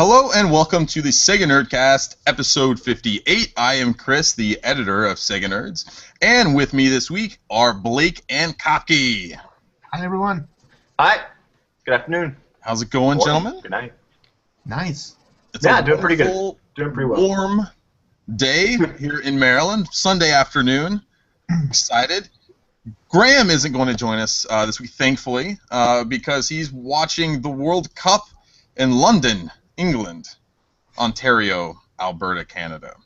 Hello and welcome to the SEGA Nerdcast, episode 58. I am Chris, the editor of SEGA Nerds, and with me this week are Blake and Kopke. Hi, everyone. Hi. Good afternoon. How's it going, gentlemen? Good night. Nice. It's doing pretty good. Doing pretty well. Warm day here in Maryland, Sunday afternoon. Excited. Graham isn't going to join us this week, thankfully, because he's watching the World Cup in London, England, Ontario, Alberta, Canada.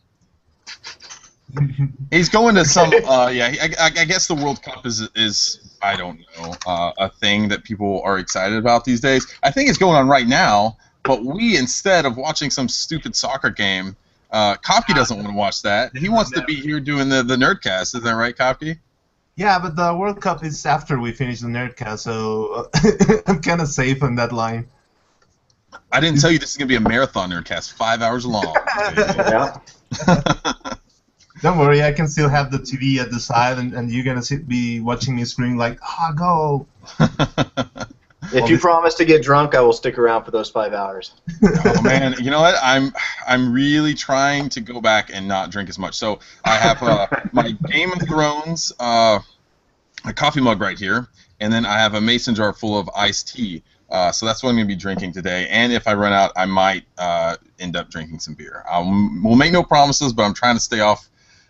He's going to some, I guess the World Cup is I don't know, a thing that people are excited about these days. I think it's going on right now, but we, instead of watching some stupid soccer game, Kopke doesn't want to watch that. He wants to be here doing the Nerdcast. Is that right, Kopke? Yeah, but the World Cup is after we finish the Nerdcast, so I'm kind of safe on that line. I didn't tell you this is going to be a marathon Nerdcast, 5 hours long. Yeah. Don't worry, I can still have the TV at the side, and you're going to be watching me scream like, go! If you promise to get drunk, I will stick around for those 5 hours. Oh man, you know what? I'm really trying to go back and not drink as much. So I have my Game of Thrones a coffee mug right here, and then I have a mason jar full of iced tea. So that's what I'm going to be drinking today. And if I run out, I might end up drinking some beer. We'll make no promises, but I'm trying to stay off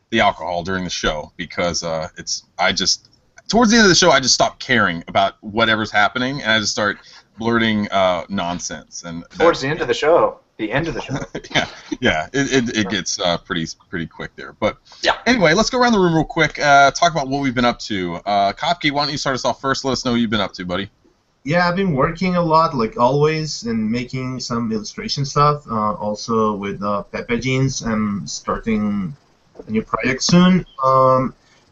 the alcohol during the show because towards the end of the show, I just stop caring about whatever's happening, and I just start blurting nonsense. And towards the end of the show, it gets pretty quick there. But yeah. Anyway, let's go around the room real quick. Talk about what we've been up to. Kopke, why don't you start us off first? Let us know what you've been up to, buddy. Yeah, I've been working a lot, like always, and making some illustration stuff. Also with Pepe Jeans, I'm starting a new project soon.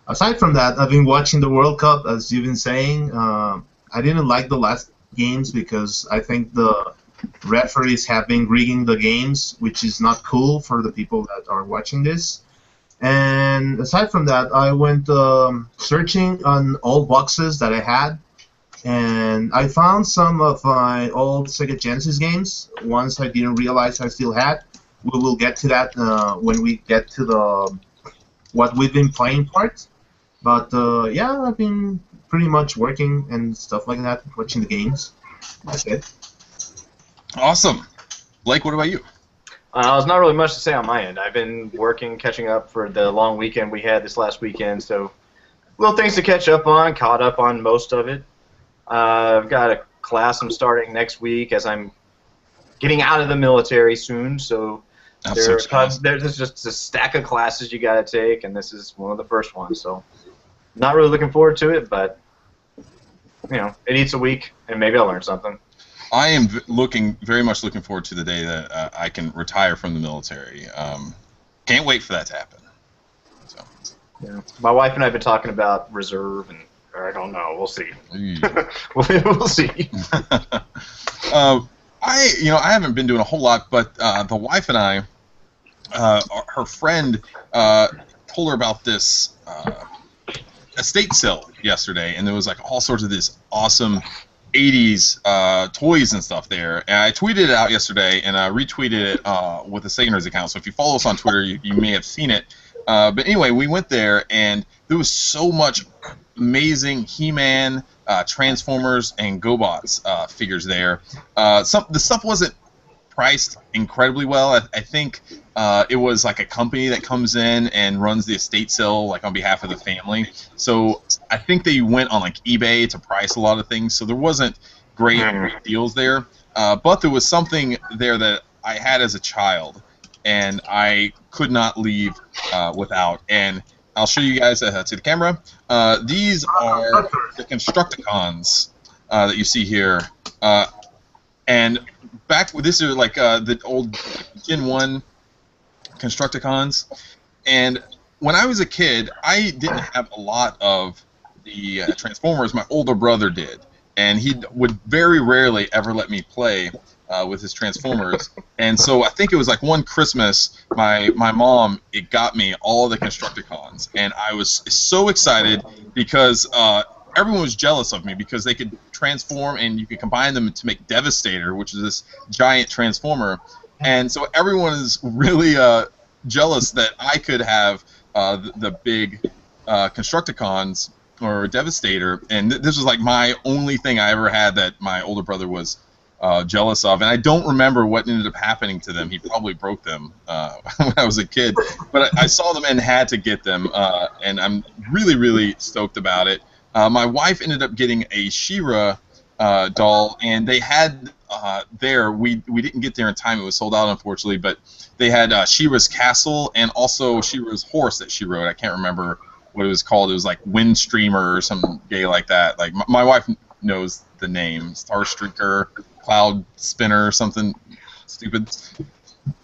Aside from that, I've been watching the World Cup, as you've been saying. I didn't like the last games because I think the referees have been rigging the games, which is not cool for the people that are watching this. And aside from that, I went searching on old boxes that I had, and I found some of my old Sega Genesis games, ones I didn't realize I still had. We will get to that when we get to the what we've been playing part. But yeah, I've been pretty much working and stuff like that, watching the games. That's it. Awesome. Blake, what about you? There's not really much to say on my end. I've been working, catching up for the long weekend we had this last weekend, so little things to catch up on, caught up on most of it. I've got a class I'm starting next week as I'm getting out of the military soon, so there's just a stack of classes you got to take, and this is one of the first ones, so not really looking forward to it, but you know, it eats a week, and maybe I'll learn something. I am very much looking forward to the day that I can retire from the military. Can't wait for that to happen. So. Yeah. My wife and I have been talking about reserve, and I don't know. We'll see. We'll see. I haven't been doing a whole lot, but the wife and I, her friend told her about this estate sale yesterday, and there was like all sorts of this awesome 80s toys and stuff there. And I tweeted it out yesterday, and I retweeted it with the SEGA Nerds account. So if you follow us on Twitter, you may have seen it. But anyway, we went there, and there was so much amazing He-Man, Transformers, and GoBots figures there. The stuff wasn't priced incredibly well. I think it was like a company that comes in and runs the estate sale like on behalf of the family. So I think they went on like eBay to price a lot of things. So there wasn't great deals there. But there was something there that I had as a child, and I could not leave without. And I'll show you guys to the camera. These are the Constructicons that you see here. And these are like the old Gen 1 Constructicons. And when I was a kid, I didn't have a lot of the Transformers. My older brother did. And he would very rarely ever let me play with his Transformers. And so I think it was like one Christmas, my mom, it got me all of the Constructicons. And I was so excited because everyone was jealous of me because they could transform and you could combine them to make Devastator, which is this giant transformer. And so everyone is really jealous that I could have the big Constructicons or Devastator, and this was like my only thing I ever had that my older brother was jealous of, and I don't remember what ended up happening to them. He probably broke them when I was a kid, but I saw them and had to get them, and I'm really, really stoked about it. My wife ended up getting a She-Ra doll, and they had there, we didn't get there in time. It was sold out, unfortunately, but they had She-Ra's castle and also She-Ra's horse that she rode. I can't remember what it was called. It was like Windstreamer or some gay like that. Like my wife knows the name, Starstreaker, Cloud Spinner, or something stupid.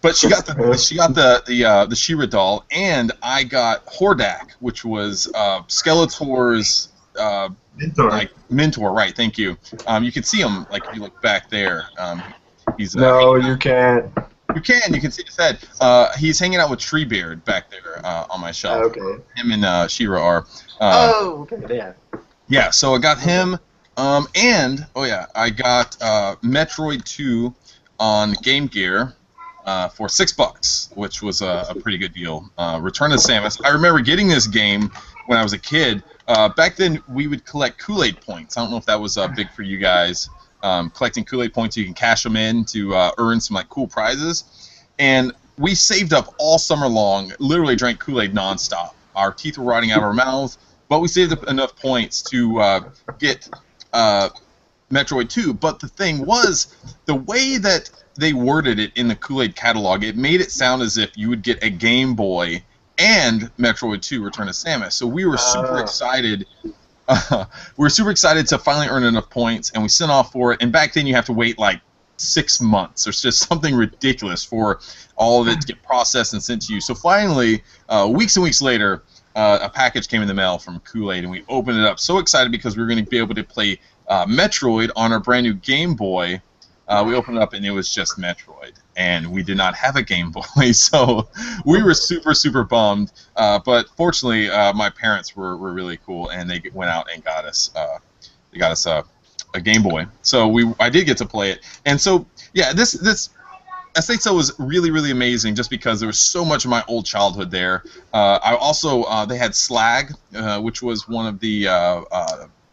But she got the She-Ra doll, and I got Hordak, which was Skeletor's mentor, right? Thank you. You can see him like if you look back there. He's no, you can't. You can see his head. He's hanging out with Treebeard back there on my shelf. Okay. Him and She-Ra are. Okay, yeah. Yeah, so I got him, and I got Metroid 2 on Game Gear for $6, which was a pretty good deal. Return of Samus. I remember getting this game when I was a kid. Back then, we would collect Kool-Aid points. I don't know if that was big for you guys. Collecting Kool-Aid points, you can cash them in to earn some like cool prizes. And we saved up all summer long, literally drank Kool-Aid nonstop. Our teeth were rotting out of our mouths, but we saved up enough points to get Metroid 2. But the thing was, the way that they worded it in the Kool-Aid catalog, it made it sound as if you would get a Game Boy and Metroid 2 Return of Samus. So we were super excited. We were super excited to finally earn enough points, and we sent off for it. And back then, you have to wait like 6 months or just something ridiculous for all of it to get processed and sent to you. So finally, weeks and weeks later, a package came in the mail from Kool-Aid, and we opened it up so excited because we were going to be able to play Metroid on our brand new Game Boy. We opened it up, and it was just Metroid. And we did not have a Game Boy, so we were super, super bummed. But fortunately, my parents were really cool, and they went out and got us a Game Boy. So I did get to play it. And so, yeah, this Estate Sale was really, really amazing just because there was so much of my old childhood there. I also, they had Slag, which was one of the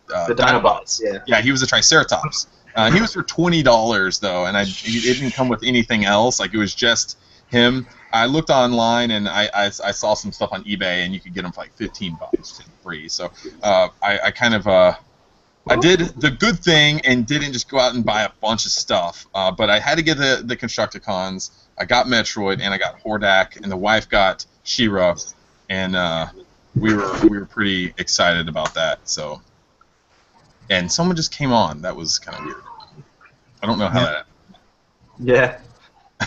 Dinobots. Yeah, he was a Triceratops. He was for $20 though, and it didn't come with anything else. Like it was just him. I looked online and I saw some stuff on eBay, and you could get them for like $15 free. So I kind of I did the good thing and didn't just go out and buy a bunch of stuff. But I had to get the Constructicons. I got Metroid and I got Hordak, and the wife got She-Ra, and we were pretty excited about that. So. And someone just came on. That was kind of weird. I don't know how that happened. Yeah.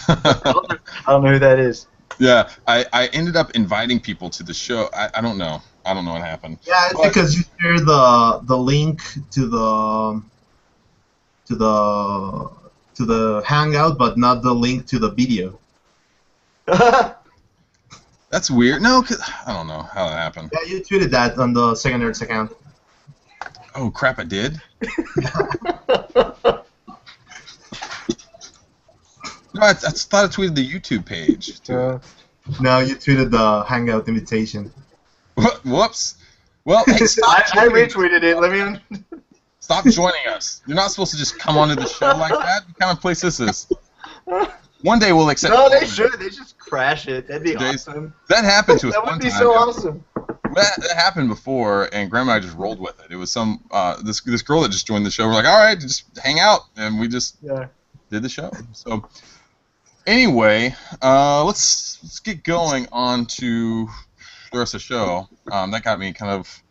I don't know who that is. Yeah, I ended up inviting people to the show. I don't know. I don't know what happened. Yeah, it's because you share the link to the Hangout, but not the link to the video. That's weird. No, 'cause I don't know how that happened. Yeah, you tweeted that on the Sega Nerds account. Oh crap! I did. No, I thought I tweeted the YouTube page. No, you tweeted the Hangout invitation. Whoops. Well, hey, stop. I retweeted it. Let me. Stop joining us. You're not supposed to just come onto the show like that. What kind of place this is? One day we'll accept. No, they should. They just crash it. That'd be awesome. That happened to us that one would be time. so awesome. That happened before, and Grandma and I just rolled with it. It was some this girl that just joined the show. We're like, all right, just hang out, and we just did the show. So anyway, let's get going on to the rest of the show. That got me kind of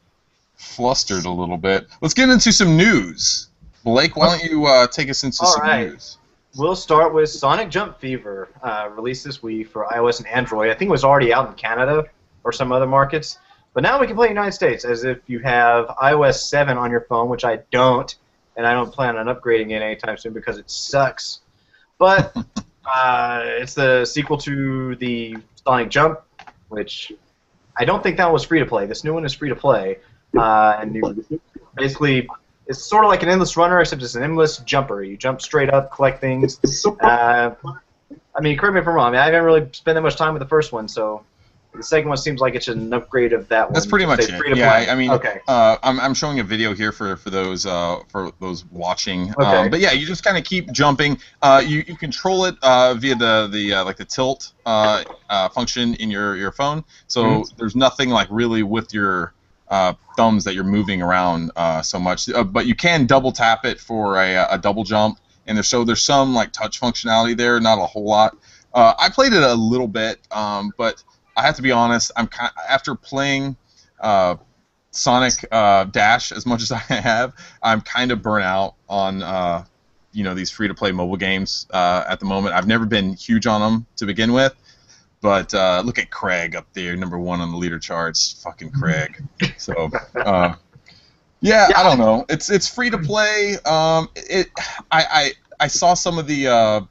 flustered a little bit. Let's get into some news. Blake, why don't you take us into some news? We'll start with Sonic Jump Fever, released this week for iOS and Android. I think it was already out in Canada or some other markets. But now we can play in the United States as if you have iOS 7 on your phone, which I don't, and I don't plan on upgrading it anytime soon because it sucks. But it's the sequel to the Sonic Jump, which I don't think that was free to play. This new one is free to play. And basically, it's sort of like an endless runner, except it's an endless jumper. You jump straight up, collect things. I mean, correct me if I'm wrong. I haven't really spent that much time with the first one, so the second one seems like it's an upgrade of that one. That's pretty much it. Yeah, I mean, okay. I'm showing a video here for those watching. Okay. But yeah, you just kind of keep jumping. You control it via the like the tilt function in your phone. So there's nothing like really with your thumbs that you're moving around so much. But you can double tap it for a double jump. And there's some like touch functionality there, not a whole lot. I played it a little bit, but I have to be honest. After playing Sonic Dash as much as I have, I'm kind of burnt out on these free-to-play mobile games at the moment. I've never been huge on them to begin with, but look at Craig up there, #1 on the leader charts. Fucking Craig. So. Yeah, I don't know. It's free to play. I saw some of the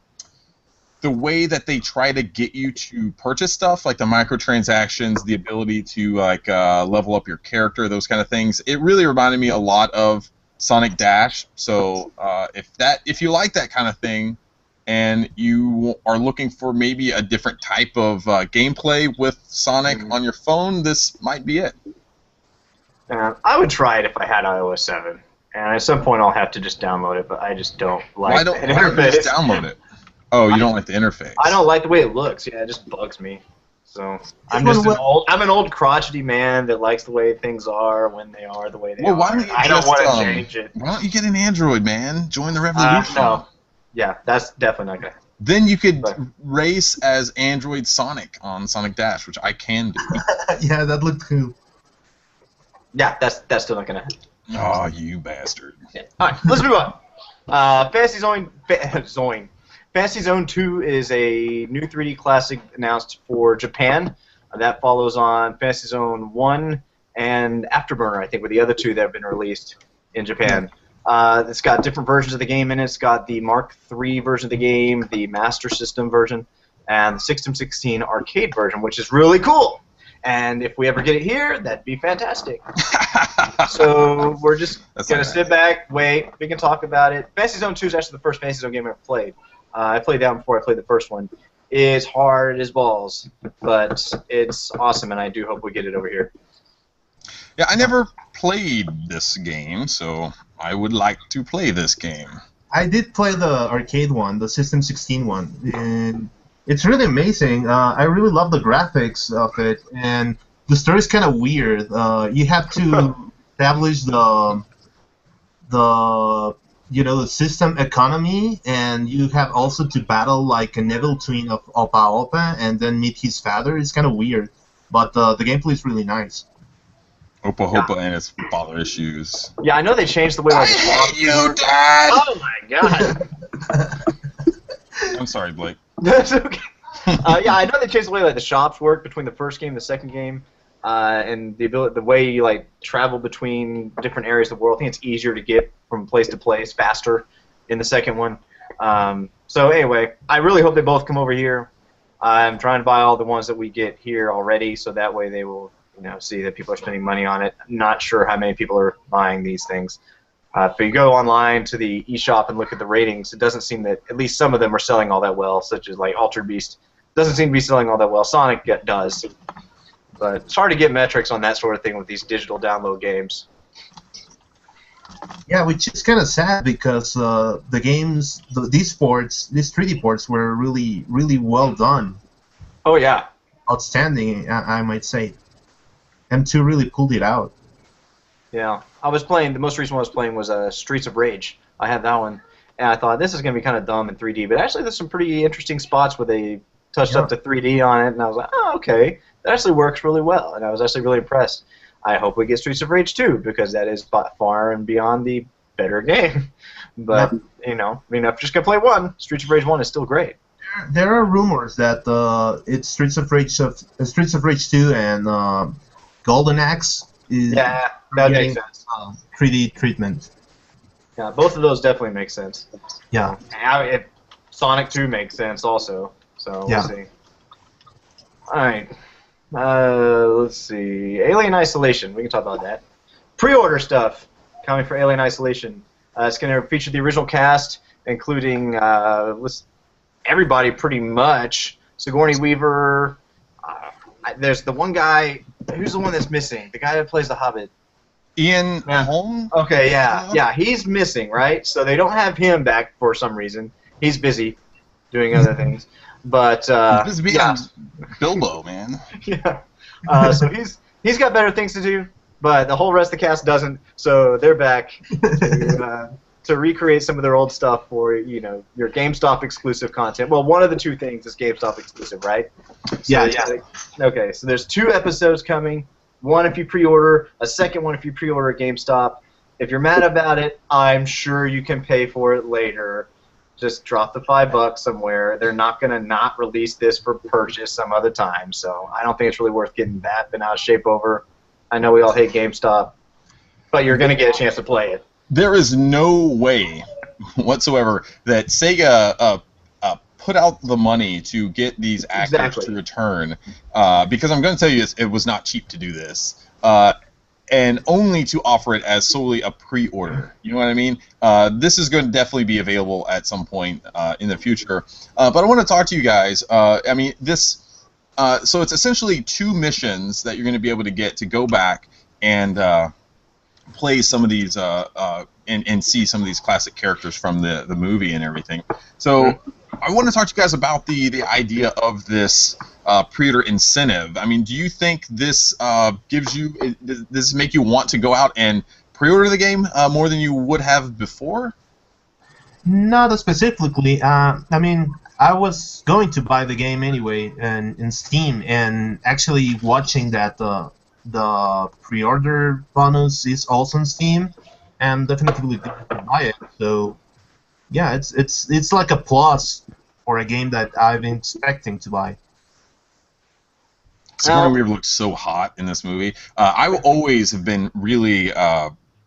way that they try to get you to purchase stuff, like the microtransactions, the ability to like level up your character, those kind of things. It really reminded me a lot of Sonic Dash. So if you like that kind of thing, and you are looking for maybe a different type of gameplay with Sonic on your phone, this might be it. I would try it if I had iOS 7, and at some point I'll have to just download it, but I just don't like the interface. Why don't you just download it? Oh, you don't like the interface? I don't like the way it looks. Yeah, it just bugs me. So I'm an old crotchety man that likes the way things are when they are the way they are. I don't want to change it. Why don't you get an Android, man? Join the revolution. No. Yeah, that's definitely not gonna. Then you could race as Android Sonic on Sonic Dash, which I can do. Yeah, that looked cool. Yeah, that's still not gonna happen. Oh, you bastard! Yeah. All right, let's move on. Fantasy Zone 2 is a new 3D classic announced for Japan. That follows on Fantasy Zone 1 and Afterburner, I think, were the other two that have been released in Japan. It's got different versions of the game in it. It's got the Mark III version of the game, the Master System version, and the System 16 arcade version, which is really cool. And if we ever get it here, that'd be fantastic. So we're just going to sit back, wait. We can talk about it. Fantasy Zone 2 is actually the first Fantasy Zone game I ever played. I played that one before I played the first one. It's hard as balls, but it's awesome, and I do hope we get it over here. Yeah, I never played this game, so I would like to play this game. I did play the arcade one, the System 16 one, and it's really amazing. I really love the graphics of it, and the story is kind of weird. You have to establish the system economy, and you have also to battle like an evil twin of Opa Opa, and then meet his father. It's kind of weird, but the gameplay is really nice. Opa Hopa and his father issues. Yeah, I know they changed the way. I hate you, Dad! Oh my God! I'm sorry, Blake. That's okay. Yeah, I know they changed the way the shops work between the first game and the second game, and the way you like travel between different areas of the world. I think it's easier to get from place to place faster in the second one. So anyway, I really hope they both come over here. I'm trying to buy all the ones that we get here already, so that way they will see that people are spending money on it. I'm not sure how many people are buying these things. If you go online to the eShop and look at the ratings, it doesn't seem that at least some of them are selling all that well, such as like Altered Beast. Doesn't seem to be selling all that well. Sonic does. But it's hard to get metrics on that sort of thing with these digital download games. Yeah, which is kind of sad because the games, these 3D ports were really, really well done. Oh, yeah. Outstanding, I might say. M2 really pulled it out. Yeah. The most recent one I was playing was Streets of Rage. I had that one, and I thought this is going to be kind of dumb in 3D, but actually there's some pretty interesting spots where they touched up the 3D on it, and I was like, oh, okay, that actually works really well, and I was actually really impressed. I hope we get Streets of Rage 2, because that is far and beyond the better game. But, if you're just going to play one, Streets of Rage 1 is still great. There are rumors that it's Streets of Rage 2 and Golden Axe is that makes sense. 3D treatment. Yeah, both of those definitely make sense. Yeah. Sonic 2 makes sense also, so we'll see. Alright. Let's see. Alien Isolation, we can talk about that. Pre-order stuff. coming for Alien Isolation. It's going to feature the original cast, including everybody pretty much. Sigourney Weaver. There's the one guy. Who's the one that's missing? The guy that plays the Hobbit. Ian Holm? Okay, yeah, he's missing, right? So they don't have him back for some reason. He's busy doing other things. But He's busy being Bilbo, man. Yeah. So he's got better things to do, but the whole rest of the cast doesn't. So they're back to recreate some of their old stuff for your GameStop exclusive content. Well, one of the two things is GameStop exclusive, right? So, okay, so there's 2 episodes coming. One if you pre-order, a second one if you pre-order at GameStop. If you're mad about it, I'm sure you can pay for it later. Just drop the $5 somewhere. They're not going to not release this for purchase some other time, so I don't think it's really worth getting that bent out of shape over. I know we all hate GameStop, but you're going to get a chance to play it. There is no way whatsoever that SEGA put out the money to get these actors to return, because I'm going to tell you it was not cheap to do this. And only to offer it as solely a pre-order. You know what I mean? This is going to definitely be available at some point in the future. But I want to talk to you guys. I mean, so it's essentially 2 missions that you're going to be able to get to go back and play some of these and see some of these classic characters from the movie and everything. So I want to talk to you guys about the idea of this pre-order incentive. I mean, do you think this does this make you want to go out and pre-order the game more than you would have before? Not specifically. I mean, I was going to buy the game anyway in Steam, and actually watching that the pre-order bonus is also on Steam, and definitely going to buy it. So yeah, it's like a plus for a game that I've been expecting to buy. Sigourney Weaver looks so hot in this movie. I always have been really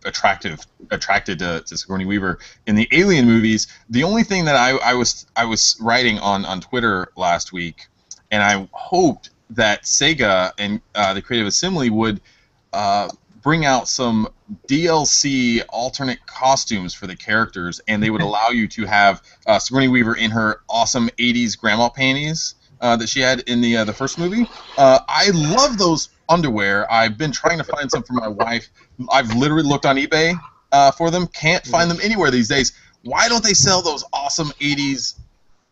attracted to Sigourney Weaver in the Alien movies. The only thing that I was writing on Twitter last week, and I hoped that SEGA and the Creative Assembly would bring out some DLC alternate costumes for the characters, and they would allow you to have Sigourney Weaver in her awesome 80s grandma panties that she had in the first movie. I love those underwear. I've been trying to find some for my wife. I've literally looked on eBay for them. Can't find them anywhere these days. Why don't they sell those awesome 80s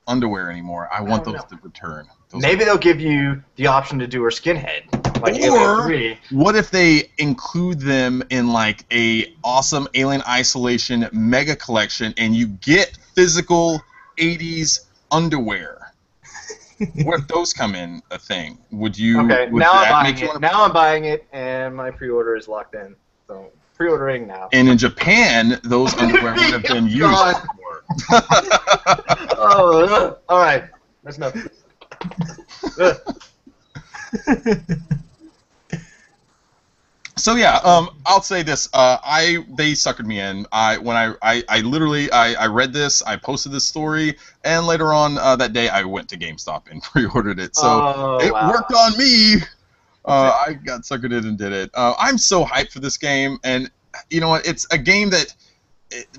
underwear anymore? I want those to return. Maybe they'll give you the option to do her skinhead. Like Or 3. What if they include them in like a awesome Alien Isolation mega collection, and you get physical 80s underwear? What if those come in a thing? Would you? Okay, would now that I'm make buying you it. wanna- Now I'm buying it, and my pre-order is locked in. So pre-ordering now. And in Japan, those underwear would have been used God. before. Oh, all right. That's enough. So yeah, I'll say this. They suckered me in. I literally read this, I posted this story, and later on that day I went to GameStop and pre-ordered it. So it worked on me. I got suckered in and did it. I'm so hyped for this game, and you know what? It's a game that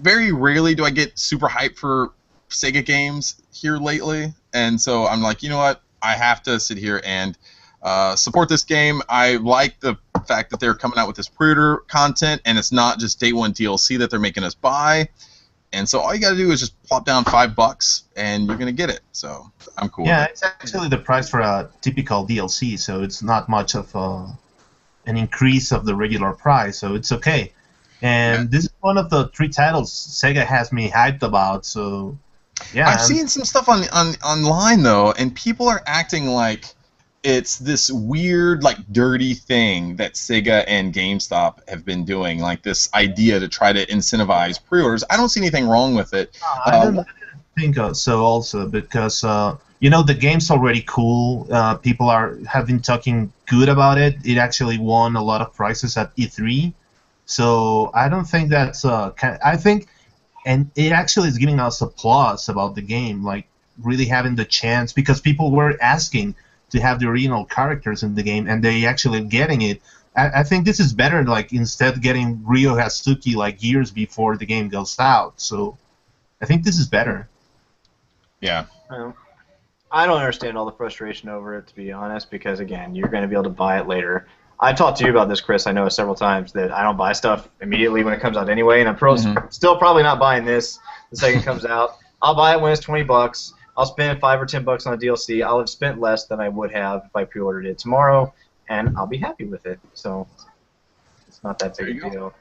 very rarely do I get super hyped for SEGA games here lately, and so I'm like, you know what? I have to sit here and support this game. I like the fact that they're coming out with this pre-order content, and it's not just day one DLC that they're making us buy. And so all you got to do is just plop down $5, and you're gonna get it. So I'm cool. Yeah, it's actually the price for a typical DLC, so it's not much of an increase of the regular price, so it's okay. And this is one of the 3 titles SEGA has me hyped about. So yeah, I've seen some stuff online though, and people are acting like it's this weird, like, dirty thing that SEGA and GameStop have been doing, like this idea to try to incentivize pre-orders. I don't see anything wrong with it. I don't think so also, because the game's already cool. People have been talking good about it. It actually won a lot of prizes at E3, so I don't think that's I think, and it actually is giving us a plus about the game, like really having the chance, because people were asking to have the original characters in the game, and they actually getting it. I think this is better. Like instead getting Ryo Hazuki like years before the game goes out. So I think this is better. Yeah. I don't understand all the frustration over it, to be honest, because, again, you're going to be able to buy it later. I talked to you about this, Chris, I know several times, that I don't buy stuff immediately when it comes out anyway, and I'm still probably not buying this the second it comes out. I'll buy it when it's $20. I'll spend $5 or $10 on a DLC. I'll have spent less than I would have if I pre-ordered it tomorrow, and I'll be happy with it. So it's not that big a deal.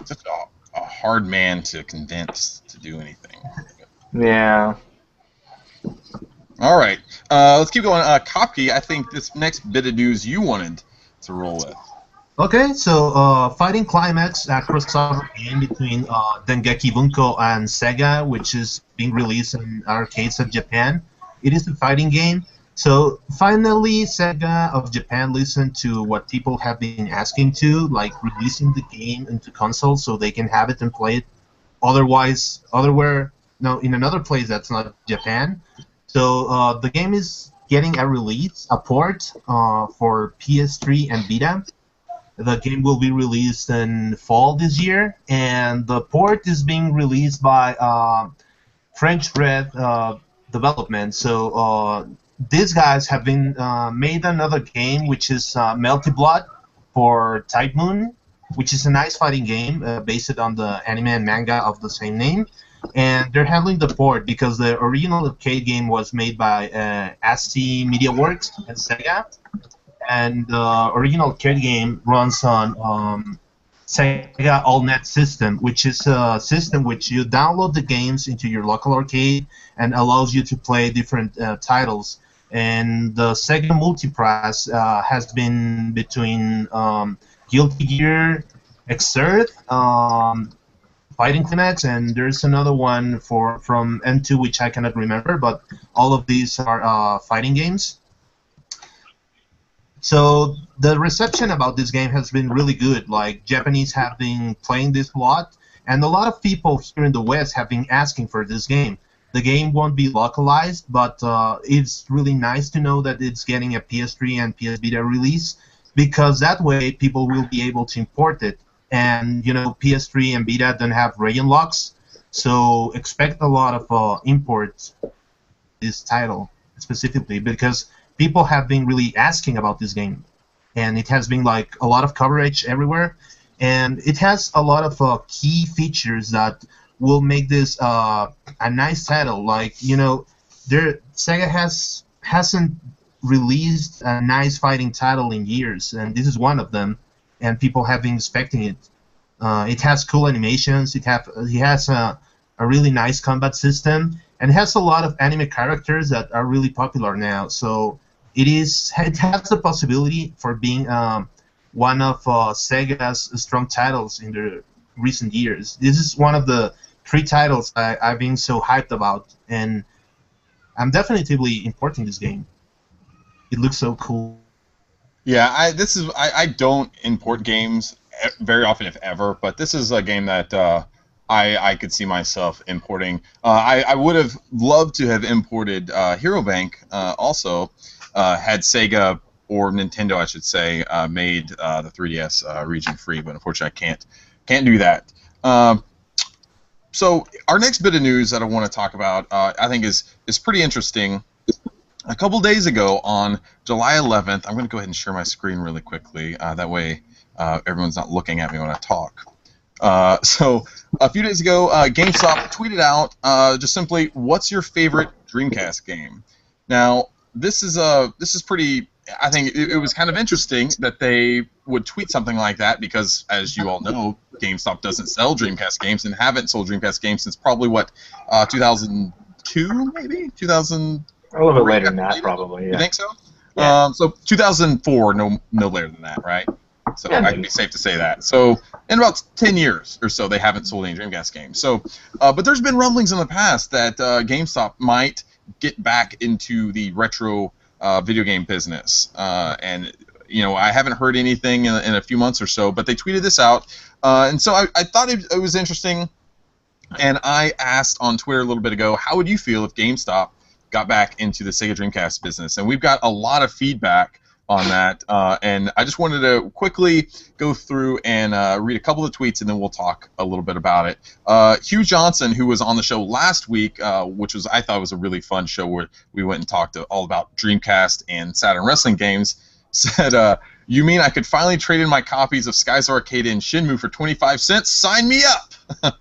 Such a hard man to convince to do anything. Yeah. All right, let's keep going. Kopke, I think this next bit of news you wanted to roll with. Okay, so Fighting Climax, a crossover game between Dengeki Bunko and SEGA, which is being released in arcades of Japan. It is a fighting game. So finally, SEGA of Japan listened to what people have been asking to, like releasing the game into consoles so they can have it and play it. Otherwise, in another place that's not Japan. So the game is getting a port for PS3 and Vita. The game will be released in fall this year, and the port is being released by French Red Development. So these guys have been made another game, which is Melty Blood for Type Moon, which is a nice fighting game based on the anime and manga of the same name. And they're handling the port because the original arcade game was made by ASCII Media Works and SEGA, and the original arcade game runs on SEGA AllNet system, which is a system which you download the games into your local arcade and allows you to play different titles. And the SEGA Multipress has been between Guilty Gear, SASRT, Fighting Climax, and there's another one from N2 which I cannot remember, but all of these are fighting games. So the reception about this game has been really good. Like, Japanese have been playing this a lot, and a lot of people here in the West have been asking for this game. The game won't be localized, but it's really nice to know that it's getting a PS3 and PS Vita release, because that way people will be able to import it. And, PS3 and Vita don't have region locks, so expect a lot of imports this title specifically, because people have been really asking about this game, and it has been like a lot of coverage everywhere, and it has a lot of key features that will make this a nice title. Like, SEGA hasn't released a nice fighting title in years, and this is one of them, and people have been expecting it. It has cool animations. It has a really nice combat system, and it has a lot of anime characters that are really popular now. So it has the possibility for being one of Sega's strong titles in the recent years. This is one of the 3 titles I've been so hyped about, and I'm definitely importing this game. It looks so cool. Yeah, I don't import games very often, if ever, but this is a game that I could see myself importing. I would have loved to have imported Hero Bank also, had Sega or Nintendo, I should say, made the 3DS region free, but unfortunately I can't do that. So our next bit of news that I want to talk about, I think is pretty interesting. A couple days ago, on July 11th, I'm going to go ahead and share my screen really quickly. That way everyone's not looking at me when I talk. So a few days ago, GameStop tweeted out just simply, "What's your favorite Dreamcast game?" Now, this is pretty. I think it was kind of interesting that they would tweet something like that, because, as you all know, GameStop doesn't sell Dreamcast games and haven't sold Dreamcast games since probably 2002, maybe 2000. A little bit later than that, probably. Yeah. You think so? Yeah. So 2004, no later than that, right? So Yeah, I can be safe to say that. So in about 10 years or so, they haven't sold any Dreamcast games. So, but there's been rumblings in the past that GameStop might get back into the retro video game business, and I haven't heard anything in a few months or so. But they tweeted this out, and so I thought it was interesting, and I asked on Twitter a little bit ago, how would you feel if GameStop got back into the Sega Dreamcast business? And we've got a lot of feedback on that. And I just wanted to quickly go through and read a couple of tweets, and then we'll talk a little bit about it. Hugh Johnson, who was on the show last week, which I thought was a really fun show where we went and talked all about Dreamcast and Saturn wrestling games, said, you mean I could finally trade in my copies of Skies Arcade and Shenmue for 25 cents? Sign me up! I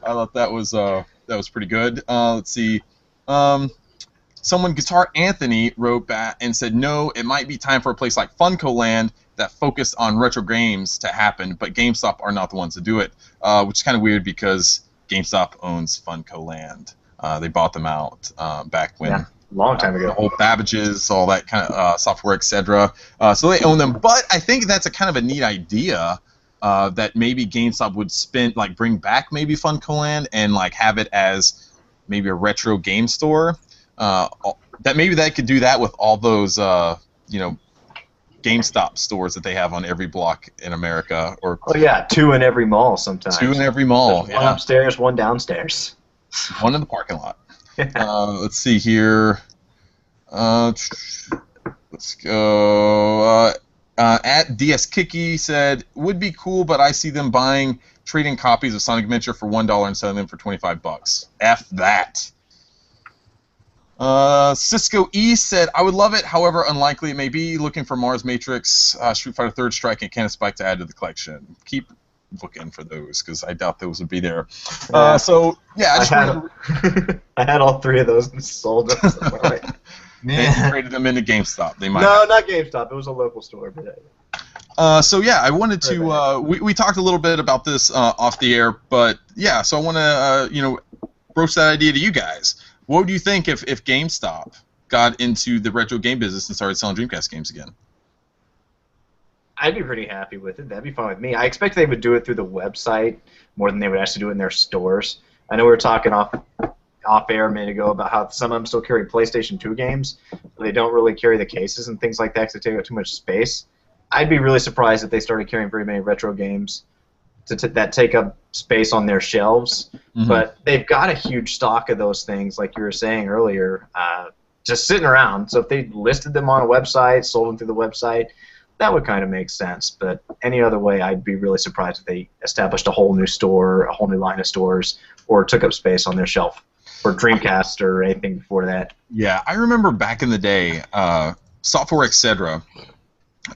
thought that was pretty good. Let's see. Someone, Guitar Anthony, wrote back and said, no, it might be time for a place like Funko Land that focused on retro games to happen, but GameStop are not the ones to do it, which is kind of weird because GameStop owns Funko Land. They bought them out back when... Yeah, long time ago. The whole Babbages, all that kind of software, etc. So they own them, but I think that's a kind of a neat idea that maybe GameStop would bring back maybe Funko Land and like have it as maybe a retro game store. That maybe they could do that with all those GameStop stores that they have on every block in America. Or 2 in every mall sometimes. 2 in every mall. There's one upstairs, one downstairs. One in the parking lot. Let's see here. Let's go. At DS Kiki said, would be cool, but I see them trading copies of Sonic Adventure for $1 and selling them for $25. F that. Cisco E said, I would love it, however unlikely it may be. Looking for Mars Matrix, Street Fighter Third Strike, and Cannon Spike to add to the collection. Keep looking for those, because I doubt those would be there. I had all 3 of those and sold them. Right. And traded them into GameStop. They might not GameStop. It was a local store. But I wanted to. We talked a little bit about this off the air, but yeah. So I want to broach that idea to you guys. What do you think if GameStop got into the retro game business and started selling Dreamcast games again? I'd be pretty happy with it. That'd be fine with me. I expect they would do it through the website more than they would actually do it in their stores. I know we were talking off air a minute ago about how some of them still carry PlayStation 2 games, but they don't really carry the cases and things like that because they take up too much space. I'd be really surprised if they started carrying very many retro games that take up space on their shelves. Mm-hmm. But they've got a huge stock of those things, like you were saying earlier, just sitting around. So if they listed them on a website, sold them through the website, that would kind of make sense. But any other way, I'd be really surprised if they established a whole new store, a whole new line of stores, or took up space on their shelf, or Dreamcast or anything before that. Yeah, I remember back in the day, Software Etc.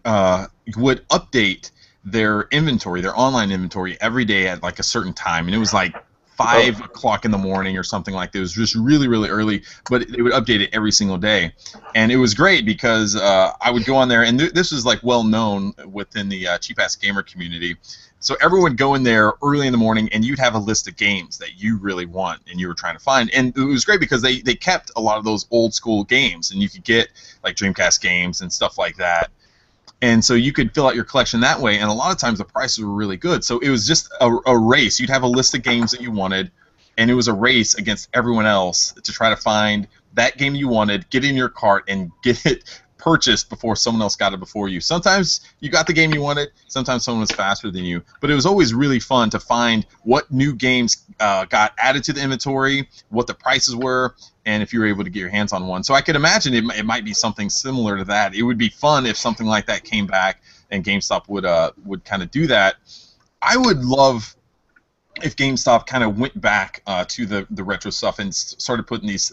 Would update their inventory, their online inventory, every day at like a certain time, and it was like 5 o'clock in the morning or something like that. It was just really, really early, but they would update it every single day, and it was great because I would go on there, and this was like well known within the Cheap Ass Gamer community. So everyone would go in there early in the morning, and you'd have a list of games that you really want and you were trying to find. And it was great because they kept a lot of those old school games, and you could get like Dreamcast games and stuff like that. And so you could fill out your collection that way, and a lot of times the prices were really good. So it was just a race. You'd have a list of games that you wanted, and it was a race against everyone else to try to find that game you wanted, get in your cart, and get it purchased before someone else got it before you. Sometimes you got the game you wanted, sometimes someone was faster than you, but it was always really fun to find what new games got added to the inventory, what the prices were, and if you were able to get your hands on one. So I could imagine it might be something similar to that. It would be fun if something like that came back and GameStop would kind of do that. I would love if GameStop kind of went back to the retro stuff and started putting these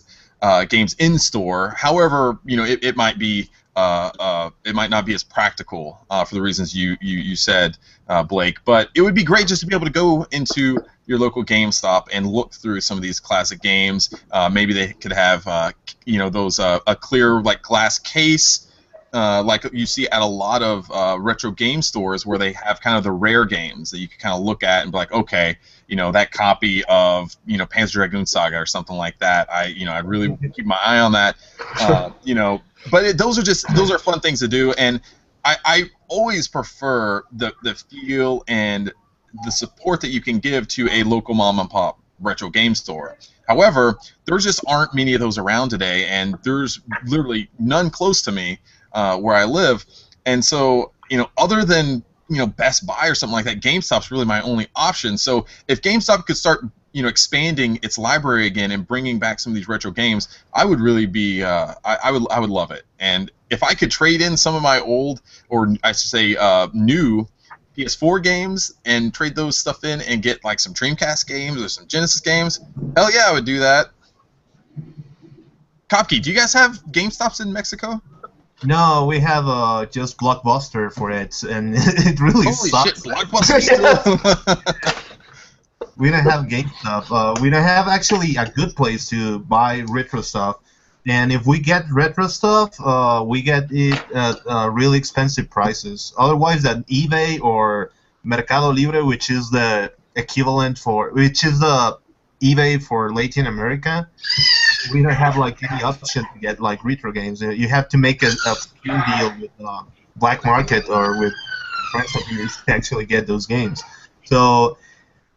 games in store. However, it might be it might not be as practical for the reasons you said, Blake. But it would be great just to be able to go into your local GameStop and look through some of these classic games. Maybe they could have those a clear like glass case, like you see at a lot of retro game stores where they have kind of the rare games that you can kind of look at and be like, okay, that copy of Panzer Dragoon Saga or something like that. I'd really keep my eye on that. But those are fun things to do, and I always prefer the feel and the support that you can give to a local mom and pop retro game store. However, there just aren't many of those around today, and there's literally none close to me where I live. And so, other than Best Buy or something like that, GameStop's really my only option. So if GameStop could start expanding its library again and bringing back some of these retro games, I would really be I would love it. And if I could trade in some of my old, or I should say new PS4 games and trade those stuff in and get like some Dreamcast games or some Genesis games, hell yeah, I would do that. Kopke, do you guys have GameStops in Mexico? No, we have just Blockbuster for it, and it really Holy sucks. shit, Blockbuster still. We don't have GameStop. We don't have actually a good place to buy retro stuff. And if we get retro stuff, we get it at really expensive prices. Otherwise, at eBay or Mercado Libre, which is the equivalent which is the eBay for Latin America, we don't have like any option to get like retro games. You have to make a pure deal with black market or with friends of yours to actually get those games. So,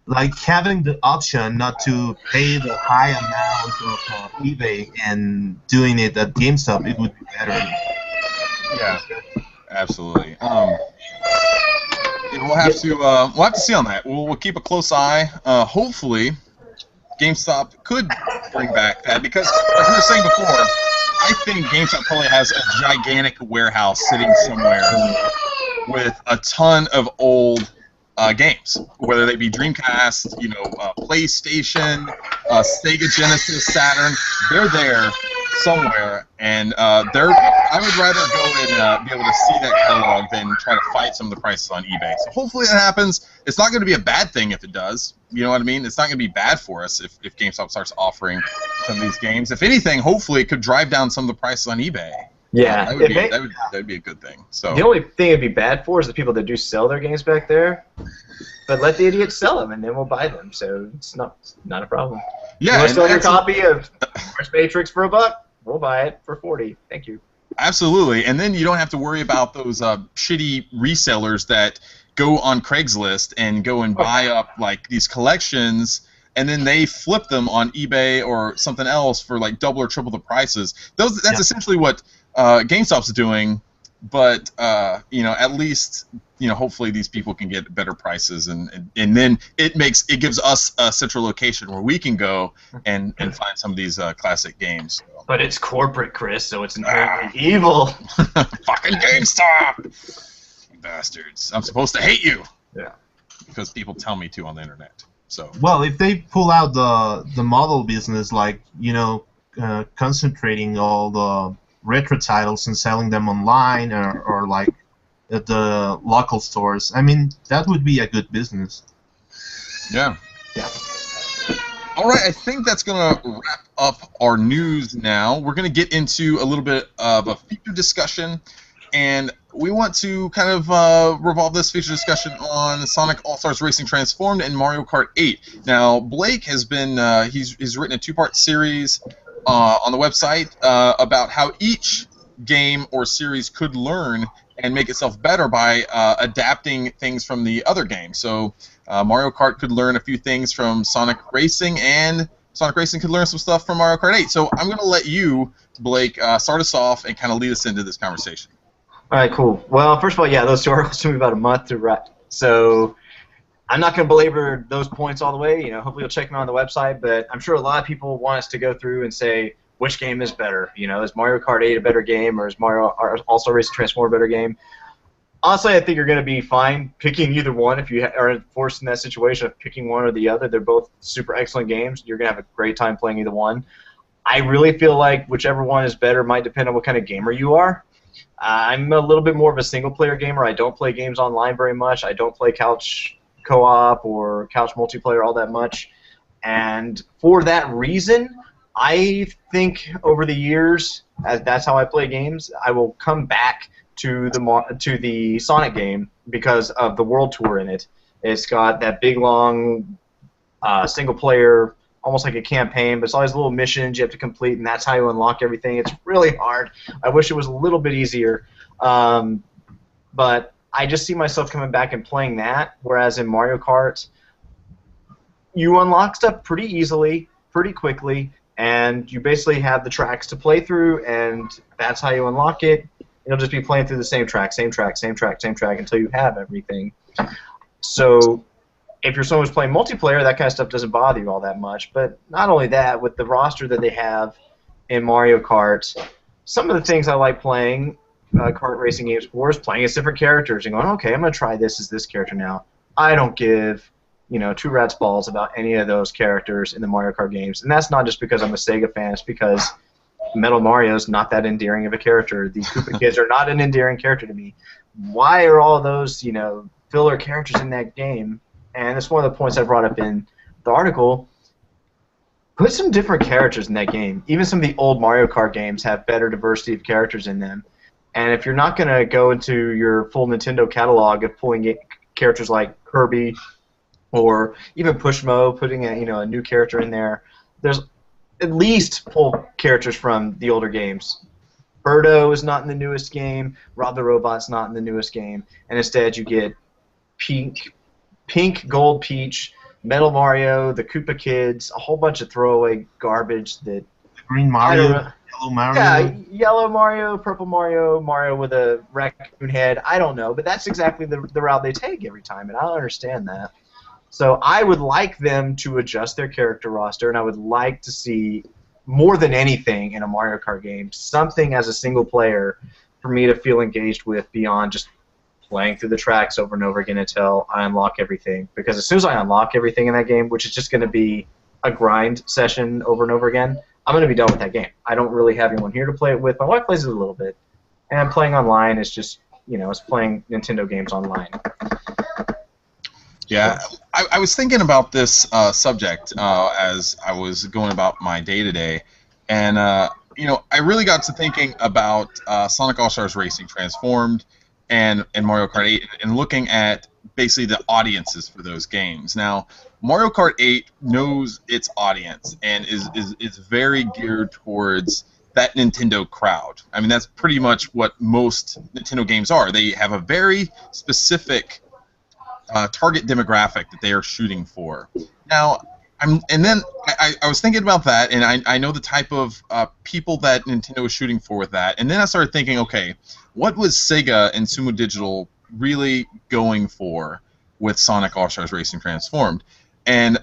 like having the option not to pay the high amount of eBay and doing it at GameStop, it would be better. Yeah, absolutely. We'll have to see on that. We'll keep a close eye. Hopefully, GameStop could bring back that, because like we were saying before, I think GameStop probably has a gigantic warehouse sitting somewhere with a ton of old games, whether they be Dreamcast, PlayStation, Sega Genesis, Saturn. They're there somewhere, and I would rather go and be able to see that catalog than try to fight some of the prices on eBay. So hopefully that happens. It's not going to be a bad thing if it does. You know what I mean? It's not going to be bad for us if GameStop starts offering some of these games. If anything, hopefully it could drive down some of the prices on eBay. Yeah, that would be a good thing. So the only thing it'd be bad for is the people that do sell their games back there. But let the idiots sell them, and then we'll buy them. So it's not a problem. Yeah, you want to sell your copy of Mars Matrix for $1? We'll buy it for $40. Thank you. Absolutely, and then you don't have to worry about those shitty resellers that go on Craigslist and go and buy up like these collections, and then they flip them on eBay or something else for like double or triple the prices. That's essentially what GameStop's doing, but at least hopefully these people can get better prices, and then it gives us a central location where we can go and find some of these classic games. So. But it's corporate, Chris, so it's inherently evil. Fucking GameStop, you bastards! I'm supposed to hate you. Yeah. Because people tell me to on the internet. So. Well, if they pull out the model business, like concentrating all the retro titles and selling them online or like at the local stores, I mean, that would be a good business. Yeah. Yeah. All right, I think that's going to wrap up our news now. We're going to get into a little bit of a feature discussion, and we want to kind of revolve this feature discussion on Sonic All-Stars Racing Transformed and Mario Kart 8. Now, Blake has been, he's written a two-part series on the website about how each game or series could learn and make itself better by adapting things from the other game. So Mario Kart could learn a few things from Sonic Racing, and Sonic Racing could learn some stuff from Mario Kart 8. So I'm going to let you, Blake, start us off and kind of lead us into this conversation. All right, cool. Well, first of all, yeah, those two articles took me about a month to write. So I'm not going to belabor those points all the way. Hopefully you'll check them out on the website, but I'm sure a lot of people want us to go through and say, which game is better? Is Mario Kart 8 a better game, or is Mario All-Star Racing Transformed a better game? Honestly, I think you're going to be fine picking either one if you are forced in that situation of picking one or the other. They're both super excellent games. You're going to have a great time playing either one. I really feel like whichever one is better might depend on what kind of gamer you are. I'm a little bit more of a single-player gamer. I don't play games online very much. I don't play couch co-op or couch multiplayer all that much. And for that reason, I think over the years, as that's how I play games, I will come back to the Sonic game because of the World Tour in it. It's got that big, long, single-player, almost like a campaign, but it's always little missions you have to complete, and that's how you unlock everything. It's really hard. I wish it was a little bit easier. But I just see myself coming back and playing that, whereas in Mario Kart, you unlock stuff pretty easily, pretty quickly, and you basically have the tracks to play through, and that's how you unlock it. You'll just be playing through the same track until you have everything. So if you're someone who's playing multiplayer, that kind of stuff doesn't bother you all that much. But not only that, with the roster that they have in Mario Kart, some of the things I like playing kart racing games for is playing as different characters and going, okay, I'm going to try this as this character now. I don't give, two rat's balls about any of those characters in the Mario Kart games. And that's not just because I'm a Sega fan. It's because Metal Mario's not that endearing of a character. The Koopa Kids are not an endearing character to me. Why are all those, filler characters in that game? And it's one of the points I brought up in the article. Put some different characters in that game. Even some of the old Mario Kart games have better diversity of characters in them. And if you're not going to go into your full Nintendo catalog of pulling characters like Kirby or even Pushmo, putting a new character in there, there's at least pull characters from the older games. Birdo is not in the newest game. Rob the Robot's not in the newest game. And instead you get Pink, Gold, Peach, Metal Mario, the Koopa Kids, a whole bunch of throwaway garbage that... Green Mario, Yellow Mario. Yeah, Yellow Mario, Purple Mario, Mario with a raccoon head. I don't know, but that's exactly the route they take every time, and I don't understand that. So I would like them to adjust their character roster, and I would like to see, more than anything in a Mario Kart game, something as a single player for me to feel engaged with beyond just playing through the tracks over and over again until I unlock everything. Because as soon as I unlock everything in that game, which is just going to be a grind session over and over again, I'm going to be done with that game. I don't really have anyone here to play it with. My wife plays it a little bit. And playing online is just, it's playing Nintendo games online. Yeah, I was thinking about this subject as I was going about my day-to-day. And, I really got to thinking about Sonic All-Stars Racing Transformed and Mario Kart 8 and looking at basically the audiences for those games. Now, Mario Kart 8 knows its audience and is very geared towards that Nintendo crowd. I mean, that's pretty much what most Nintendo games are. They have a very specific target demographic that they are shooting for. Now, I was thinking about that, and I know the type of people that Nintendo is shooting for with that. And then I started thinking, okay, what was Sega and Sumo Digital really going for with Sonic All-Stars Racing Transformed? And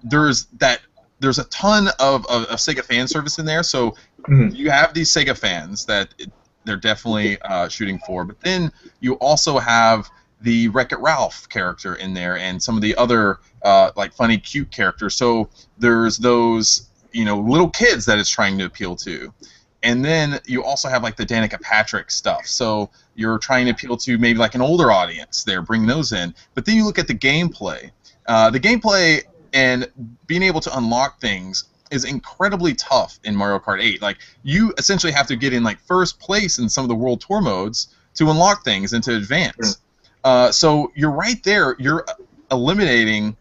there's a ton of Sega fan service in there. So you have these Sega fans that they're definitely shooting for, but then you also have the Wreck-It Ralph character in there and some of the other like funny, cute characters. So there's those little kids that it's trying to appeal to. And then you also have like the Danica Patrick stuff. So you're trying to appeal to maybe like an older audience there, bring those in. But then you look at the gameplay. The gameplay and being able to unlock things is incredibly tough in Mario Kart 8. Like, you essentially have to get in like first place in some of the World Tour modes to unlock things and to advance. So you're right there. You're eliminating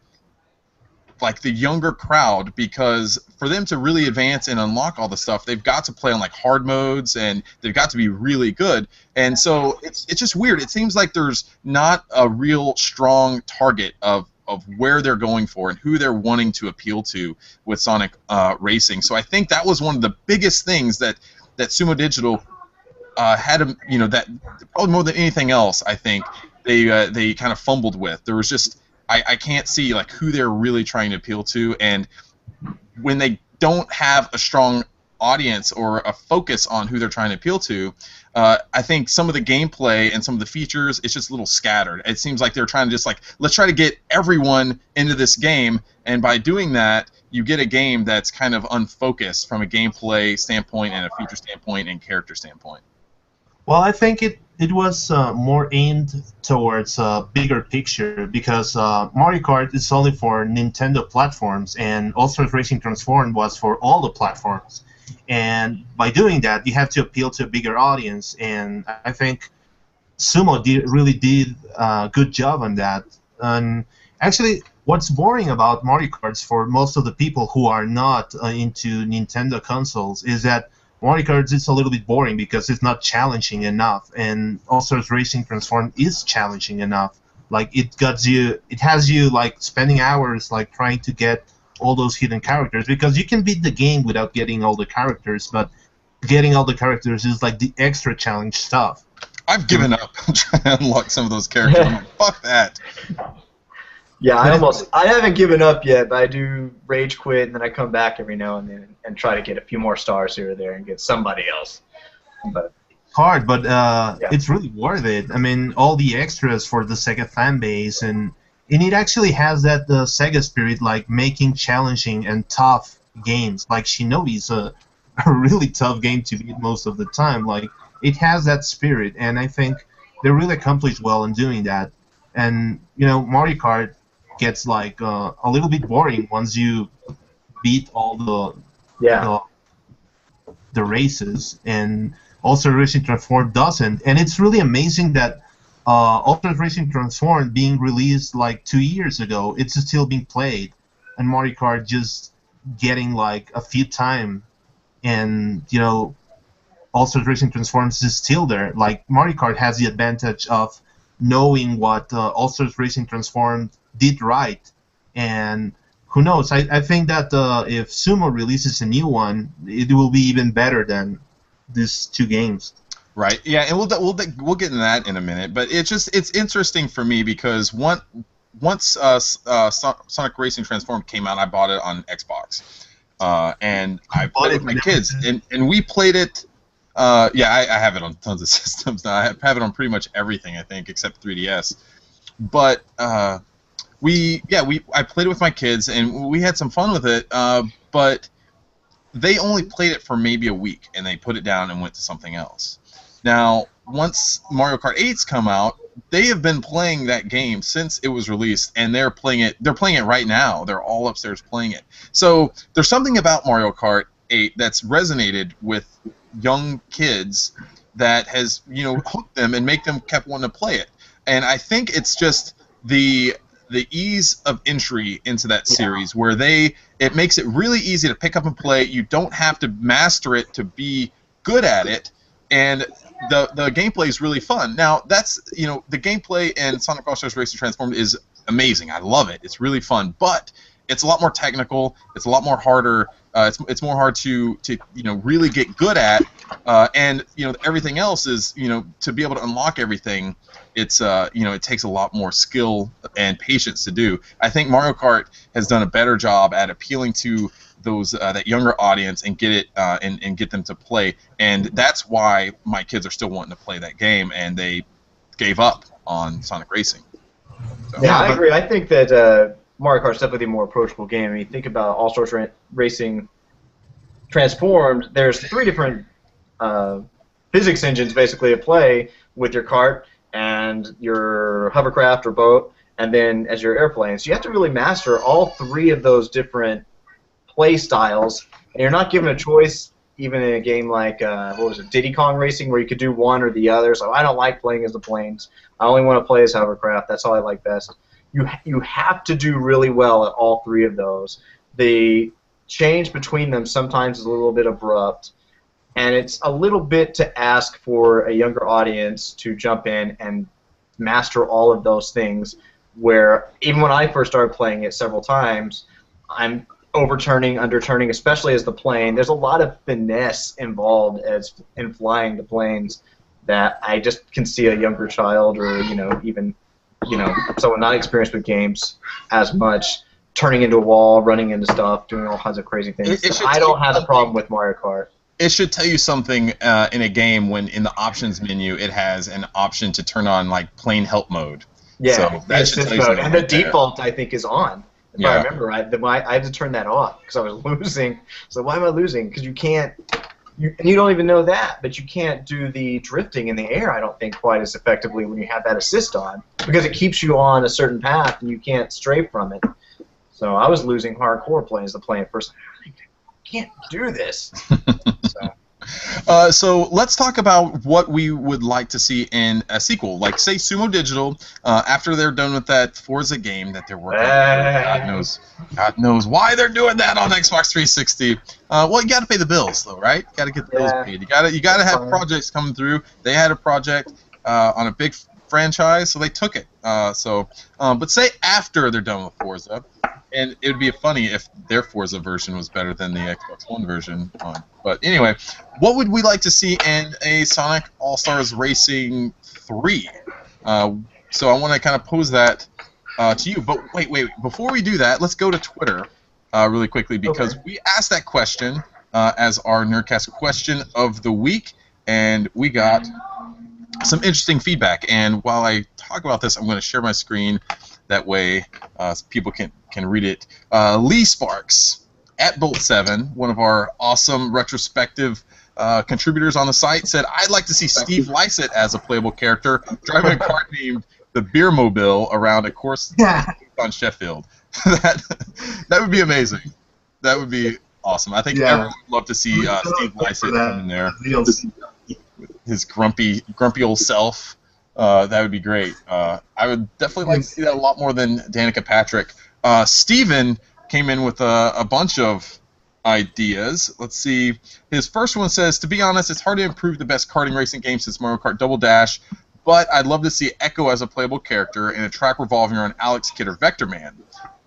like the younger crowd, because for them to really advance and unlock all the stuff, they've got to play on like hard modes and they've got to be really good. And so it's just weird. It seems like there's not a real strong target of where they're going for and who they're wanting to appeal to with Sonic Racing. So I think that was one of the biggest things that Sumo Digital had, that probably more than anything else, I think they kind of fumbled with. There was just I can't see like who they're really trying to appeal to, and when they don't have a strong audience or a focus on who they're trying to appeal to, I think some of the gameplay and some of the features, it's just a little scattered. It seems like they're trying to just like, let's try to get everyone into this game, and by doing that, you get a game that's kind of unfocused from a gameplay standpoint and a feature standpoint and character standpoint. Well, I think it was more aimed towards a bigger picture, because Mario Kart is only for Nintendo platforms, and All-Stars Racing Transformed was for all the platforms. And by doing that, you have to appeal to a bigger audience, and I think Sumo really did a good job on that. And actually, what's boring about Mario Kart for most of the people who are not into Nintendo consoles is that Mario Kart is a little bit boring because it's not challenging enough, and All-Stars Racing Transformed is challenging enough. Like, it has you like spending hours like trying to get all those hidden characters, because you can beat the game without getting all the characters, but getting all the characters is like the extra challenge stuff. I've given up trying to unlock some of those characters. I'm like, fuck that. Yeah, I haven't given up yet, but I do rage quit, and then I come back every now and then and try to get a few more stars here or there and get somebody else. But hard, but it's really worth it. I mean, all the extras for the Sega fan base, and it actually has that Sega spirit, like making challenging and tough games. Like Shinobi's a really tough game to beat most of the time. Like, it has that spirit, and I think they really accomplished well in doing that. And Mario Kart gets like a little bit boring once you beat all the races, and All-Star Racing Transformed doesn't. And it's really amazing that All-Star Racing Transformed, being released like 2 years ago, it's still being played, and Mario Kart just getting like a few time, and All-Star Racing Transformed is still there. Like, Mario Kart has the advantage of knowing what All-Star Racing Transformed did right, and who knows? I think that if Sumo releases a new one, it will be even better than these two games. Right. Yeah, and we'll get into that in a minute. But it's interesting for me because once Sonic Racing Transformed came out, I bought it on Xbox, and I played it with my kids, and we played it. I have it on tons of systems now. I have it on pretty much everything, I think, except 3DS. But I played it with my kids, and we had some fun with it. But they only played it for maybe a week, and they put it down and went to something else. Now, once Mario Kart 8's come out, they have been playing that game since it was released, and they're playing it. They're playing it right now. They're all upstairs playing it. So there's something about Mario Kart 8 that's resonated with young kids that has hooked them and make them kept wanting to play it. And I think it's just the ease of entry into that series where it makes it really easy to pick up and play. You don't have to master it to be good at it, and the gameplay is really fun. Now that's the gameplay in Sonic All-Stars Racing Transformed is amazing. I love it. It's really fun, but it's a lot more technical. It's a lot more harder. It's more hard to really get good at, and everything else is to be able to unlock everything. It's it takes a lot more skill and patience to do. I think Mario Kart has done a better job at appealing to those that younger audience and get it and get them to play, and that's why my kids are still wanting to play that game, and they gave up on Sonic Racing. So. Yeah, I agree. I think that Mario Kart's definitely a more approachable game. I mean, think about All-Stars Racing Transformed. There's 3 different physics engines basically at play with your kart and your hovercraft or boat, and then as your airplane. So you have to really master all 3 of those different play styles, and you're not given a choice even in a game like Diddy Kong Racing, where you could do one or the other. So I don't like playing as the planes. I only want to play as hovercraft. That's all I like best. You have to do really well at all 3 of those. The change between them sometimes is a little bit abrupt, and it's a little bit to ask for a younger audience to jump in and master all of those things, where even when I first started playing it several times, I'm overturning, underturning, especially as the plane. There's a lot of finesse involved in flying the planes that I just can see a younger child or even someone not experienced with games as much turning into a wall, running into stuff, doing all kinds of crazy things. I don't have a problem with Mario Kart. It should tell you something in a game when in the options menu it has an option to turn on like plane help mode. Yeah, so that should tell you something. And the default I think is on. If I remember right, I had to turn that off because I was losing. So why am I losing? Because you can't. And you don't even know that, but you can't do the drifting in the air, I don't think, quite as effectively when you have that assist on, because it keeps you on a certain path and you can't stray from it. So I was losing hardcore playing as the plane at first. I can't do this. So let's talk about what we would like to see in a sequel. Like, say, Sumo Digital, after they're done with that Forza game that they're working on. God knows why they're doing that on Xbox 360. Well, you got to pay the bills, though, right? You got to get the bills paid. You got to have projects coming through. They had a project on a big franchise, so they took it. But say after they're done with Forza, and it would be funny if their Forza version was better than the Xbox One version. But anyway, what would we like to see in a Sonic All-Stars Racing 3? So I want to kind of pose that to you. But wait, before we do that, let's go to Twitter really quickly because we asked that question as our Nerdcast question of the week, and we got some interesting feedback. And while I talk about this, I'm going to share my screen. That way people can read it. Lee Sparks, at Bolt7, one of our awesome retrospective contributors on the site, said, I'd like to see Steve Lysett as a playable character driving a car named the Beermobile around a course on Sheffield. that would be amazing. That would be awesome. I think everyone would love to see Steve Lysett come in there. His grumpy old self. That would be great. I would definitely like to see that a lot more than Danica Patrick. Steven came in with a bunch of ideas. Let's see. His first one says, to be honest, it's hard to improve the best karting racing game since Mario Kart Double Dash, but I'd love to see Echo as a playable character in a track revolving around Alex Kidd or Vector Man.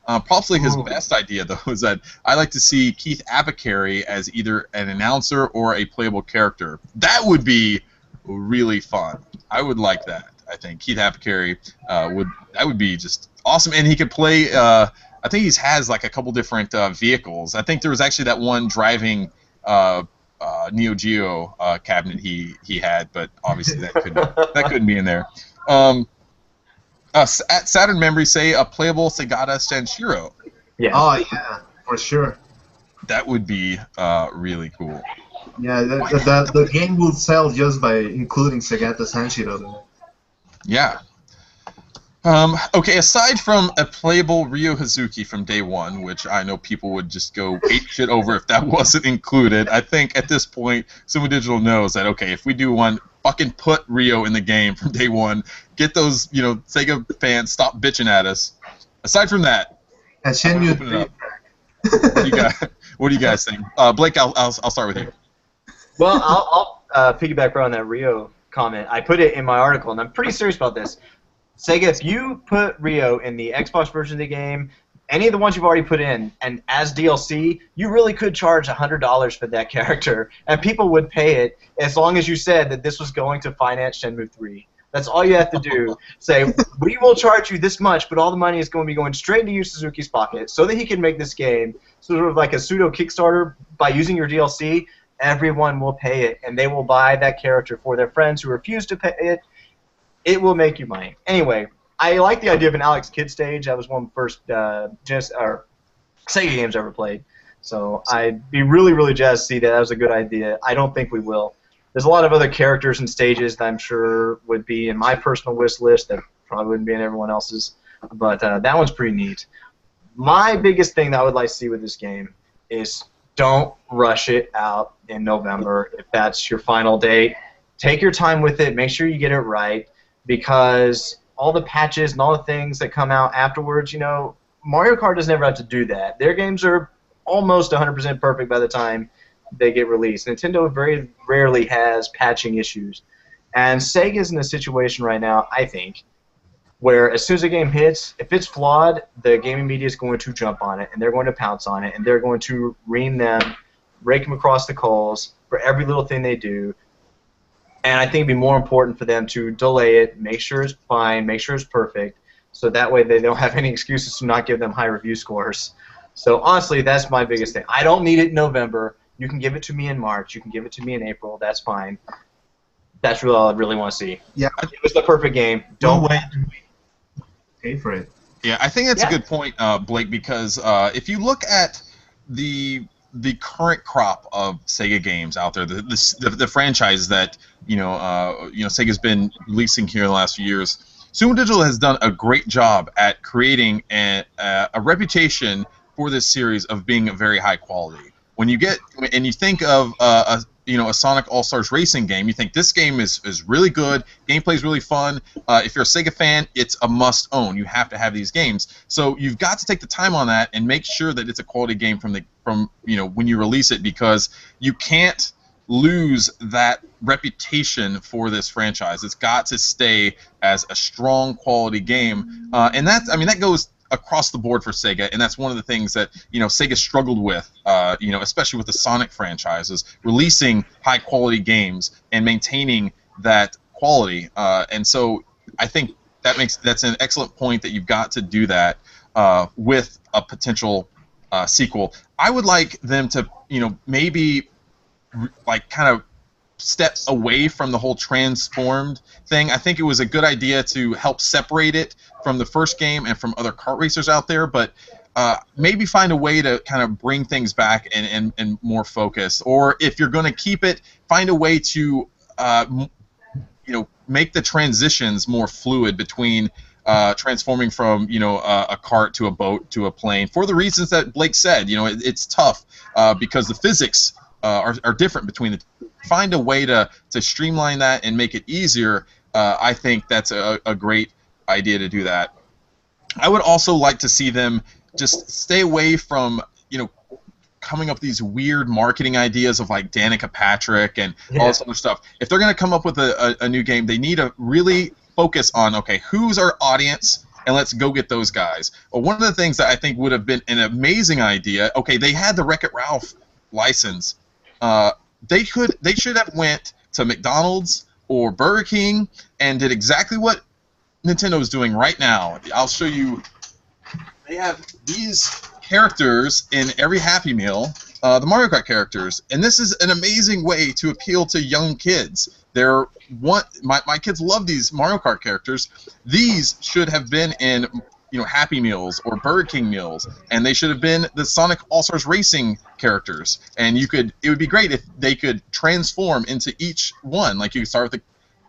Probably his best idea, though, is that I like to see Keith Apicary as either an announcer or a playable character. That would be really fun. I would like that. I think Keith Apicary would be just awesome, and he could play. I think he has like a couple different vehicles. I think there was actually that one driving Neo Geo cabinet he had, but obviously that couldn't be in there. At Saturn Memory say a playable Segata Sanshiro. Yeah. Oh yeah, for sure. That would be really cool. Yeah, the game will sell just by including Segata Sanshiro. Yeah. Okay, aside from a playable Ryo Hazuki from day one, which I know people would just go ape shit over if that wasn't included, I think at this point, Sumo Digital knows that, okay, if we do one, fucking put Ryo in the game from day one, get those, Sega fans, stop bitching at us. Aside from that, open it up. What do you guys think? Blake, I'll start with you. Well, I'll piggyback right on that Ryo comment. I put it in my article, and I'm pretty serious about this. Sega, if you put Ryo in the Xbox version of the game, any of the ones you've already put in, and as DLC, you really could charge $100 for that character, and people would pay it as long as you said that this was going to finance Shenmue 3. That's all you have to do. Say, we will charge you this much, but all the money is going to be going straight into Yu Suzuki's pocket so that he can make this game sort of like a pseudo Kickstarter by using your DLC. Everyone will pay it, and they will buy that character for their friends who refuse to pay it. It will make you money. Anyway, I like the idea of an Alex Kidd stage. That was one of the first Sega games I ever played. So I'd be really, really jazzed to see that. That was a good idea. I don't think we will. There's a lot of other characters and stages that I'm sure would be in my personal wish list that probably wouldn't be in everyone else's. But that one's pretty neat. My biggest thing that I would like to see with this game is don't rush it out in November if that's your final date. Take your time with it. Make sure you get it right. Because all the patches and all the things that come out afterwards, Mario Kart doesn't ever have to do that. Their games are almost 100% perfect by the time they get released. Nintendo very rarely has patching issues. And Sega's in a situation right now, I think, where as soon as a game hits, if it's flawed, the gaming media is going to jump on it, and they're going to pounce on it, and they're going to ream them, rake them across the coals for every little thing they do. And I think it'd be more important for them to delay it, make sure it's fine, make sure it's perfect, so that way they don't have any excuses to not give them high review scores. So honestly, that's my biggest thing. I don't need it in November. You can give it to me in March. You can give it to me in April. That's fine. That's really all I really want to see. Yeah. It was the perfect game. Don't wait. Pay for it. Yeah, I think that's a good point, Blake, because if you look at the current crop of Sega games out there, the franchises that Sega's been releasing here in the last few years, Sumo Digital has done a great job at creating a reputation for this series of being very high quality. When you get and you think of a Sonic All-Stars Racing game, you think this game is really good, gameplay's really fun. If you're a Sega fan, it's a must-own. You have to have these games. So you've got to take the time on that and make sure that it's a quality game from when you release it, because you can't lose that reputation for this franchise. It's got to stay as a strong quality game, and that goes across the board for Sega, and that's one of the things that Sega struggled with, especially with the Sonic franchises, releasing high quality games and maintaining that quality. And so I think that's an excellent point that you've got to do that with a potential sequel. I would like them to, maybe like kind of step away from the whole transformed thing. I think it was a good idea to help separate it from the first game and from other kart racers out there, but maybe find a way to kind of bring things back and more focus. Or if you're going to keep it, find a way to make the transitions more fluid between transforming from a cart to a boat to a plane, for the reasons that Blake said. It's tough because the physics are different between the two. Find a way to streamline that and make it easier. I think that's a great idea to do that. I would also like to see them just stay away from coming up with these weird marketing ideas of like Danica Patrick and all this other stuff. If they're going to come up with a new game, they need to really focus on, okay, who's our audience, and let's go get those guys. Well, one of the things that I think would have been an amazing idea, okay, they had the Wreck-It Ralph license. They should have went to McDonald's or Burger King and did exactly what Nintendo is doing right now. I'll show you. They have these characters in every Happy Meal, the Mario Kart characters, and this is an amazing way to appeal to young kids. My kids love these Mario Kart characters. These should have been in Happy Meals or Burger King meals, and they should have been the Sonic All-Stars Racing characters. And it would be great if they could transform into each one. Like you could start with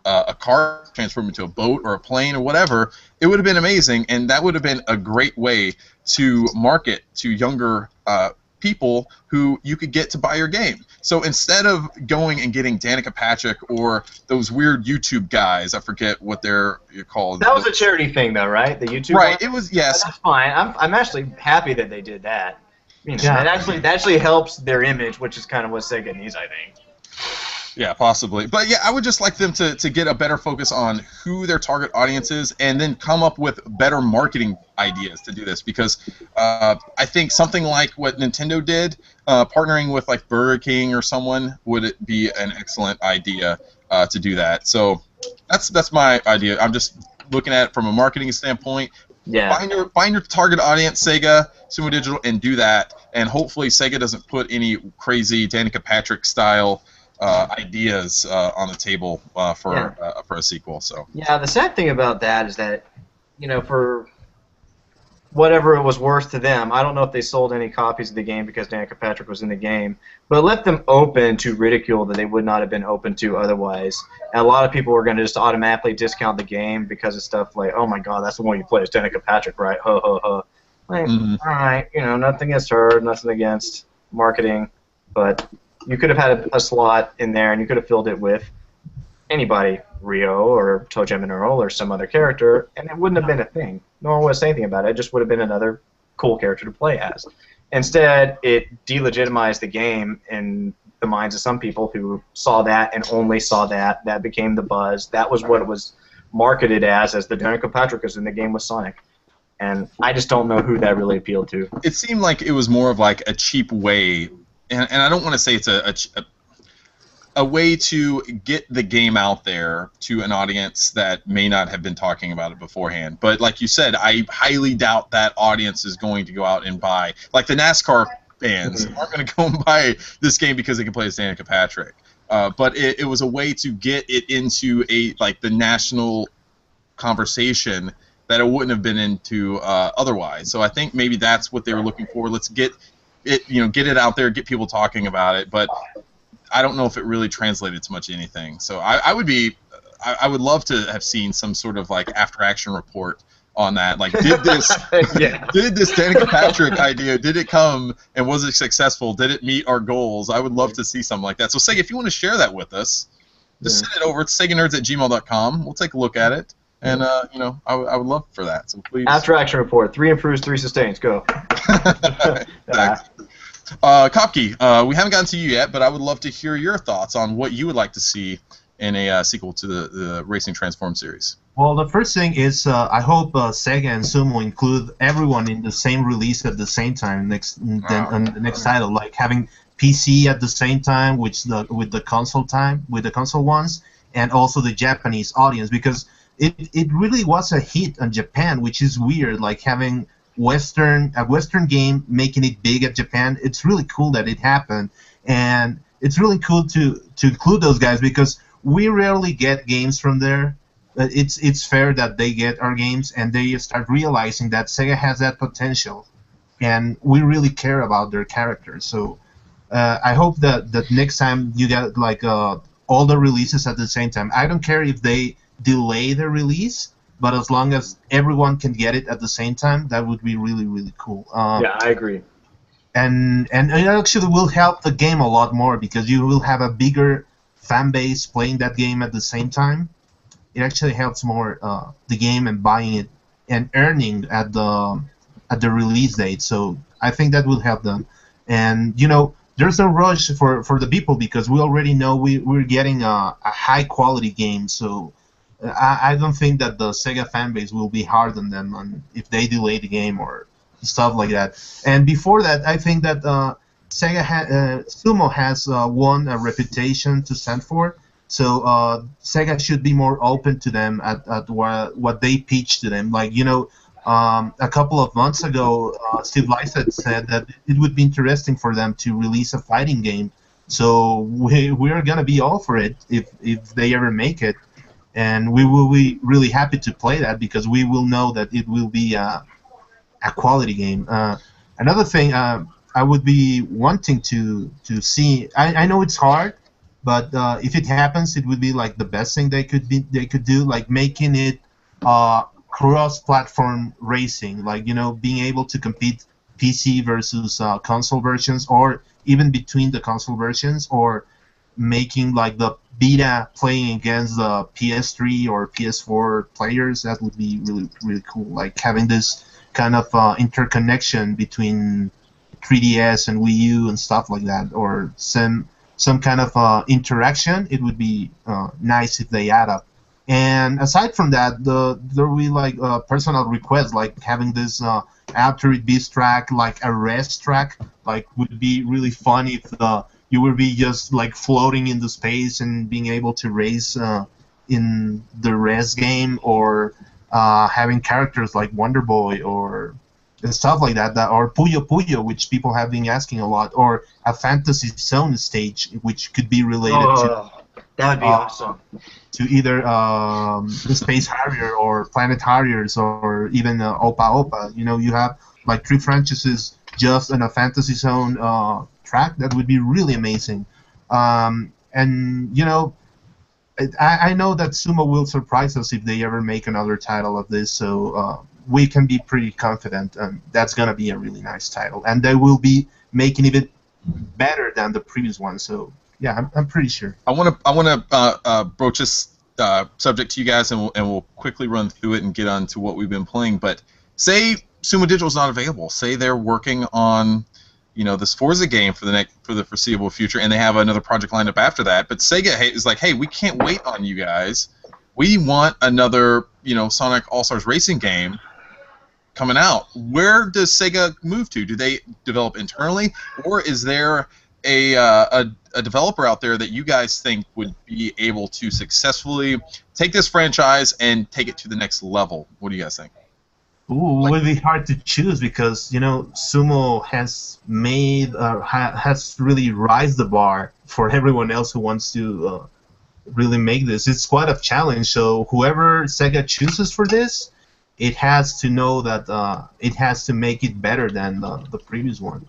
a car, transform into a boat or a plane or whatever. It would have been amazing, and that would have been a great way to market to younger people who you could get to buy your game. So instead of going and getting Danica Patrick or those weird YouTube guys, I forget what they're called. That was a charity thing, though, right? The YouTube. Right. One? It was, yes. That's fine. I'm actually happy that they did that. That actually helps their image, which is kind of what Sega needs, I think. Yeah, possibly. But yeah, I would just like them to get a better focus on who their target audience is, and then come up with better marketing ideas to do this. Because I think something like what Nintendo did, partnering with like Burger King or someone, would be an excellent idea to do that. So that's my idea. I'm just looking at it from a marketing standpoint. Yeah. Find your target audience, Sega, Sumo Digital, and do that. And hopefully Sega doesn't put any crazy Danica Patrick style ideas on the table for a sequel. So yeah, the sad thing about that is that for whatever it was worth to them, I don't know if they sold any copies of the game because Danica Patrick was in the game, but it left them open to ridicule that they would not have been open to otherwise. And a lot of people were going to just automatically discount the game because of stuff like, oh my god, that's the one you play, it's Danica Patrick, right? Ho ho ho. Like, all right, nothing against her, nothing against marketing, but you could have had a slot in there, and you could have filled it with anybody, Rio or ToeJam and Earl or some other character, and it wouldn't have been a thing. No one would say anything about it. It just would have been another cool character to play as. Instead, it delegitimized the game in the minds of some people who saw that and only saw that. That became the buzz. That was what it was marketed as the Danica Patrick is in the game with Sonic. And I just don't know who that really appealed to. It seemed like it was more of like a cheap way. And I don't want to say it's a way to get the game out there to an audience that may not have been talking about it beforehand. But like you said, I highly doubt that audience is going to go out and buy. Like the NASCAR fans aren't going to go and buy this game because they can play as Danica Patrick. But it was a way to get it into the national conversation that it wouldn't have been into otherwise. So I think maybe that's what they were looking for. Let's get it out there, get people talking about it, but I don't know if it really translated to much anything. So I would love to have seen some sort of like after action report on that. Like, did this did this Danica Patrick idea, did it come and was it successful? Did it meet our goals? I would love to see something like that. So Sega, if you want to share that with us, just send it over. It's SegaNerds@gmail.com. We'll take a look at it. And I would love for that. So please. After action report: 3 improves, 3 sustains. Go. Exactly. Kopke, we haven't gotten to you yet, but I would love to hear your thoughts on what you would like to see in a sequel to the Racing Transform series. Well, the first thing is I hope Sega and Sumo include everyone in the same release at the same time on the next title, like having PC at the same time with the console ones, and also the Japanese audience, because it really was a hit in Japan, which is weird. Like having a Western game making it big at Japan. It's really cool that it happened, and it's really cool to include those guys because we rarely get games from there. It's fair that they get our games and they start realizing that Sega has that potential, and we really care about their characters. So I hope that next time you get like all the releases at the same time. I don't care if they delay the release, but as long as everyone can get it at the same time, that would be really, really cool. Yeah, I agree. And it actually will help the game a lot more because you will have a bigger fan base playing that game at the same time. It actually helps more the game and buying it and earning at the release date. So I think that will help them. And there's no rush for the people because we already know we're getting a high quality game. So I don't think that the Sega fan base will be hard on them if they delay the game or stuff like that. And before that, I think that Sumo has won a reputation to stand for. So Sega should be more open to them at what they pitch to them. Like a couple of months ago, Steve Lycett said that it would be interesting for them to release a fighting game. So we're gonna be all for it if they ever make it. And we will be really happy to play that because we will know that it will be a quality game. Another thing I would be wanting to see. I know it's hard, but if it happens, it would be like the best thing they could do, like making it cross-platform racing, like being able to compete PC versus console versions, or even between the console versions, or making like the beta playing against the PS3 or PS4 players. That would be really, really cool. Like having this kind of interconnection between 3DS and Wii U and stuff like that, or some kind of interaction. It would be nice if they add up. And aside from that, there will be like personal requests, like having this Altered Beast track, like a race track, like would be really fun if you would be just like floating in the space and being able to race in the race game, or having characters like Wonder Boy or stuff like that, or Puyo Puyo, which people have been asking a lot, or a Fantasy Zone stage, which could be related to. That would be awesome. To either the Space Harrier or Planet Harriers or even Opa Opa. You have like 3 franchises just in a Fantasy Zone track. That would be really amazing. And I know that Sumo will surprise us if they ever make another title of this. So we can be pretty confident that's going to be a really nice title. And they will be making it better than the previous one. So yeah, I'm pretty sure. I want to broach this subject to you guys, and we'll quickly run through it and get on to what we've been playing. But say Sumo Digital is not available. Say they're working on this Forza game for the foreseeable future, and they have another project lined up after that. But Sega is like, hey, we can't wait on you guys. We want another Sonic All-Stars racing game coming out. Where does Sega move to? Do they develop internally, or is there a developer out there that you guys think would be able to successfully take this franchise and take it to the next level? What do you guys think? Ooh, it would be hard to choose because Sumo has made has really raised the bar for everyone else who wants to really make this. It's quite a challenge. So whoever Sega chooses for this, it has to know that it has to make it better than the previous one.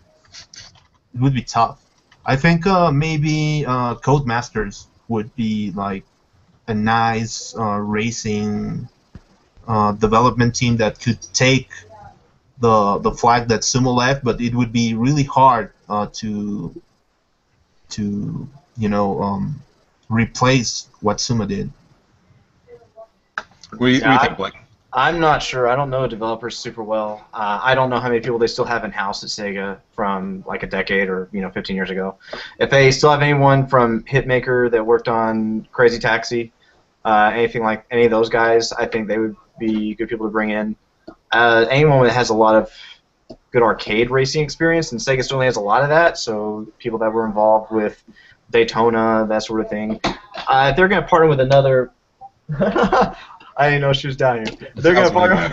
It would be tough. I think maybe Codemasters would be like a nice racing development team that could take the flag that Sumo left, but it would be really hard to replace what Sumo did. What do you think, Blake? I'm not sure. I don't know developers super well. I don't know how many people they still have in-house at Sega from like a decade or 15 years ago. If they still have anyone from Hitmaker that worked on Crazy Taxi, anything like any of those guys, I think they would be good people to bring in. Anyone that has a lot of good arcade racing experience, and Sega certainly has a lot of that, so people that were involved with Daytona, that sort of thing. If they're going to partner with another... I didn't know she was down here. They're gonna partner.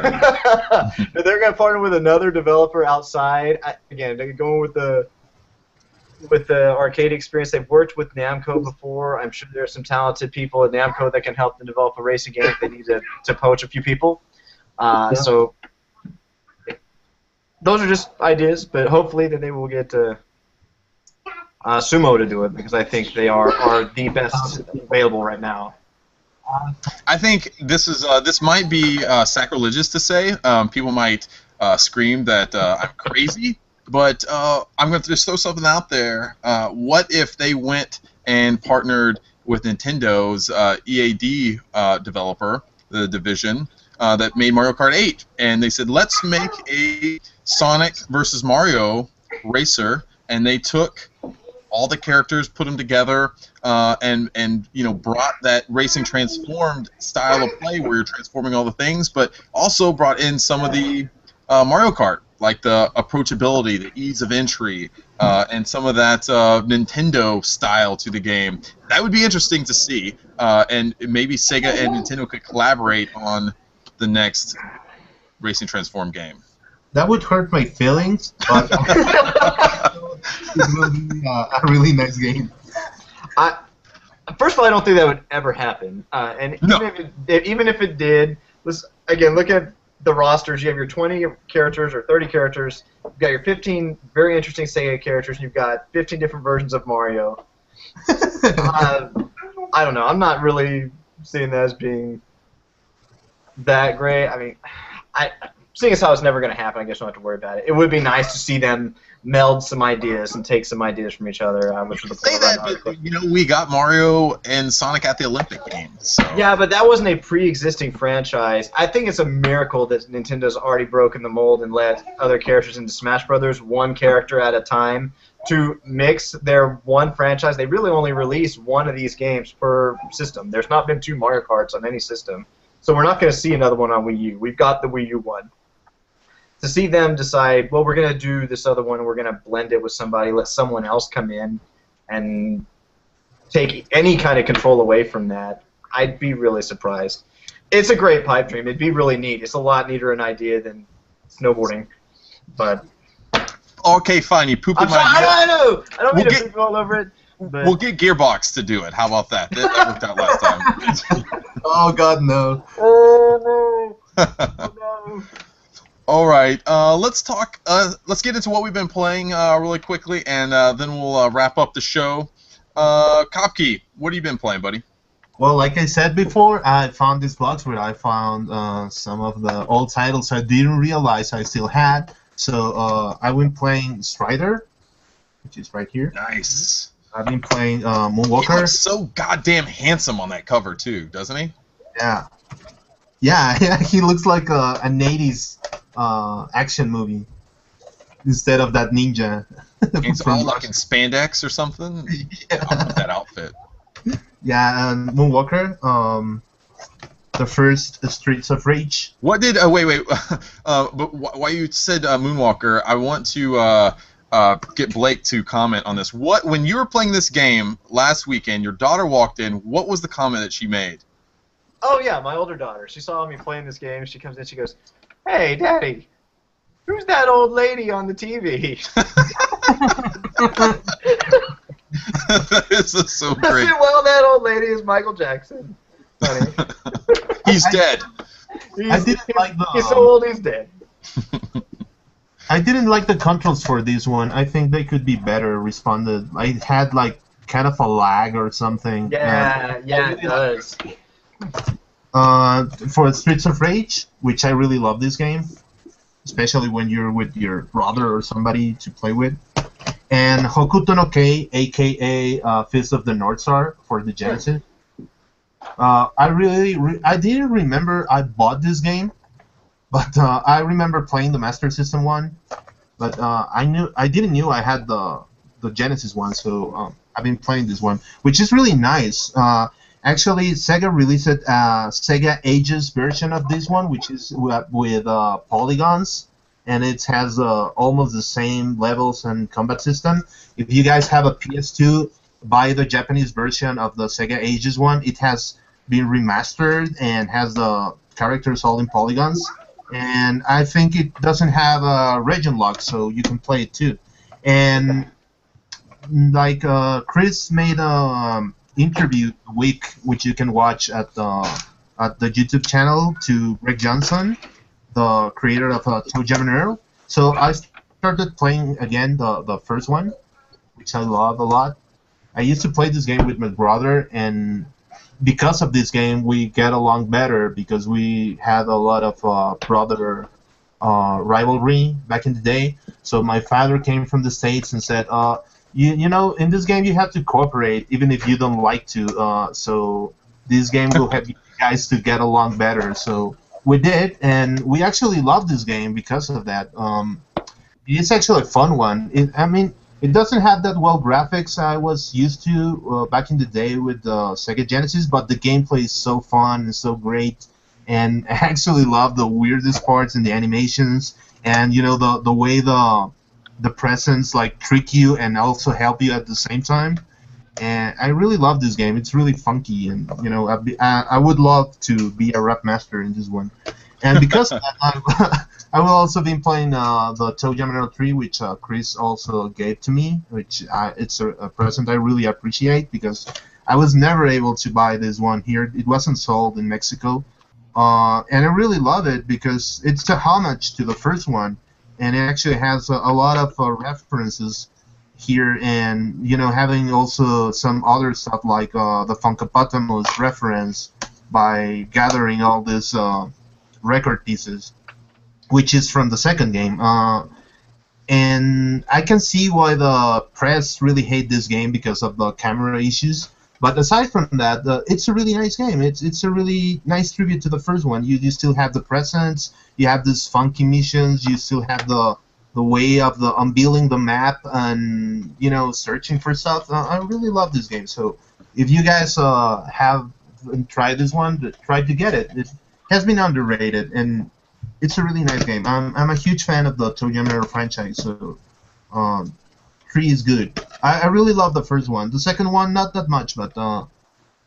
They're gonna partner with another developer outside. Again, they're going with the arcade experience. They've worked with Namco before. I'm sure there's some talented people at Namco that can help them develop a racing game if they need to poach a few people. So those are just ideas, but hopefully that they will get Sumo to do it, because I think they are the best available right now. I think this might be sacrilegious to say. People might scream that I'm crazy, but I'm going to just throw something out there. What if they went and partnered with Nintendo's EAD developer, the division that made Mario Kart 8, and they said, let's make a Sonic versus Mario racer, and they took all the characters, put them together, and brought that racing transformed style of play where you're transforming all the things, but also brought in some of the Mario Kart, like the approachability, the ease of entry, and some of that Nintendo style to the game. That would be interesting to see, and maybe Sega and Nintendo could collaborate on the next Racing Transform game. That would hurt my feelings, but it will be a really nice game. First of all, I don't think that would ever happen. And even if it did, let's again look at the rosters. You have your 20 characters or 30 characters. You've got your 15 very interesting Sega characters. And you've got 15 different versions of Mario. I don't know. I'm not really seeing that as being that great. I mean, seeing as how it's never going to happen, I guess we don't have to worry about it. It would be nice to see them meld some ideas and take some ideas from each other. Which was the say that, but we got Mario and Sonic at the Olympic Games. So. Yeah, but that wasn't a pre-existing franchise. I think it's a miracle that Nintendo's already broken the mold and let other characters into Smash Brothers, one character at a time, to mix their one franchise. They really only release one of these games per system. There's not been 2 Mario Karts on any system. So we're not going to see another one on Wii U. We've got the Wii U one. To see them decide, well, we're going to do this other one, and we're going to blend it with somebody, let someone else come in and take any kind of control away from that, I'd be really surprised. It's a great pipe dream. It'd be really neat. It's a lot neater an idea than snowboarding. But okay, fine. You poop in my I know. I don't mean to poop all over it. But we'll get Gearbox to do it. How about that? That worked out last time. Oh God, no. Oh no. Oh no. All right, let's talk. Let's get into what we've been playing really quickly, and then we'll wrap up the show. Kopke, what have you been playing, buddy? Well, like I said before, I found these blogs where I found some of the old titles I didn't realize I still had. So I've been playing Strider, which is right here. Nice. I've been playing Moonwalker. He looks so goddamn handsome on that cover too, doesn't he? Yeah. Yeah, he looks like an 80s action movie instead of that ninja. It's all like in spandex or something. Yeah. That outfit. Yeah, and Moonwalker, the first Streets of Rage. What did? Wait. But why you said Moonwalker? I want to get Blake to comment on this. When you were playing this game last weekend, your daughter walked in. What was the comment that she made? Oh yeah, my older daughter. She saw me playing this game. She comes in. She goes, "Hey, Daddy, who's that old lady on the TV?" That is so great. I said, well, that old lady is Michael Jackson. Funny. He's dead. He's so old, he's dead. I didn't like the controls for this one. I think they could be better responded. I had like kind of a lag or something. Yeah, it does. For Streets of Rage, which I really love this game, especially when you're with your brother or somebody to play with, and Hokuto no Kei, aka Fist of the North Star for the Genesis. I didn't remember I bought this game, but I remember playing the Master System one, but I didn't know I had the Genesis one, so I've been playing this one, which is really nice. Actually, Sega released a Sega Ages version of this one, which is with polygons, and it has almost the same levels and combat system. If you guys have a PS2, buy the Japanese version of the Sega Ages one. It has been remastered and has the characters all in polygons. And I think it doesn't have a region lock, so you can play it too. And like Chris made a interview a week, which you can watch at the YouTube channel, to Greg Johnson, the creator of Toe Jam and Earl. So I started playing again the first one, which I love a lot. I used to play this game with my brother, and because of this game, we get along better because we had a lot of brother rivalry back in the day. So my father came from the States and said, you know, in this game you have to cooperate even if you don't like to. So this game will help you guys to get along better. So we did, and we actually loved this game because of that. It's actually a fun one. It doesn't have that well graphics I was used to back in the day with the Sega Genesis, but the gameplay is so fun and so great. And I actually love the weirdest parts and the animations, and you know the way the presents like trick you and also help you at the same time. And I really love this game. It's really funky, and you know I would love to be a rap master in this one. And because of that, I will also be playing the Toe Jam and Earl 3, which Chris also gave to me, which it's a present I really appreciate because I was never able to buy this one here. It wasn't sold in Mexico. And I really love it because it's a homage to the first one, and it actually has a lot of references here, and you know, having also some other stuff like the Funkapotamus reference by gathering all these record pieces, which is from the second game. And I can see why the press really hate this game because of the camera issues. But aside from that, it's a really nice game. It's a really nice tribute to the first one. You still have the presents, you have these funky missions, you still have the way of the unveiling the map and you know searching for stuff. I really love this game. So if you guys have tried this one, try to get it. It has been underrated and it's a really nice game. I'm a huge fan of the Toe Jam and Earl franchise. So 3 is good. I really love the first one. The second one, not that much, but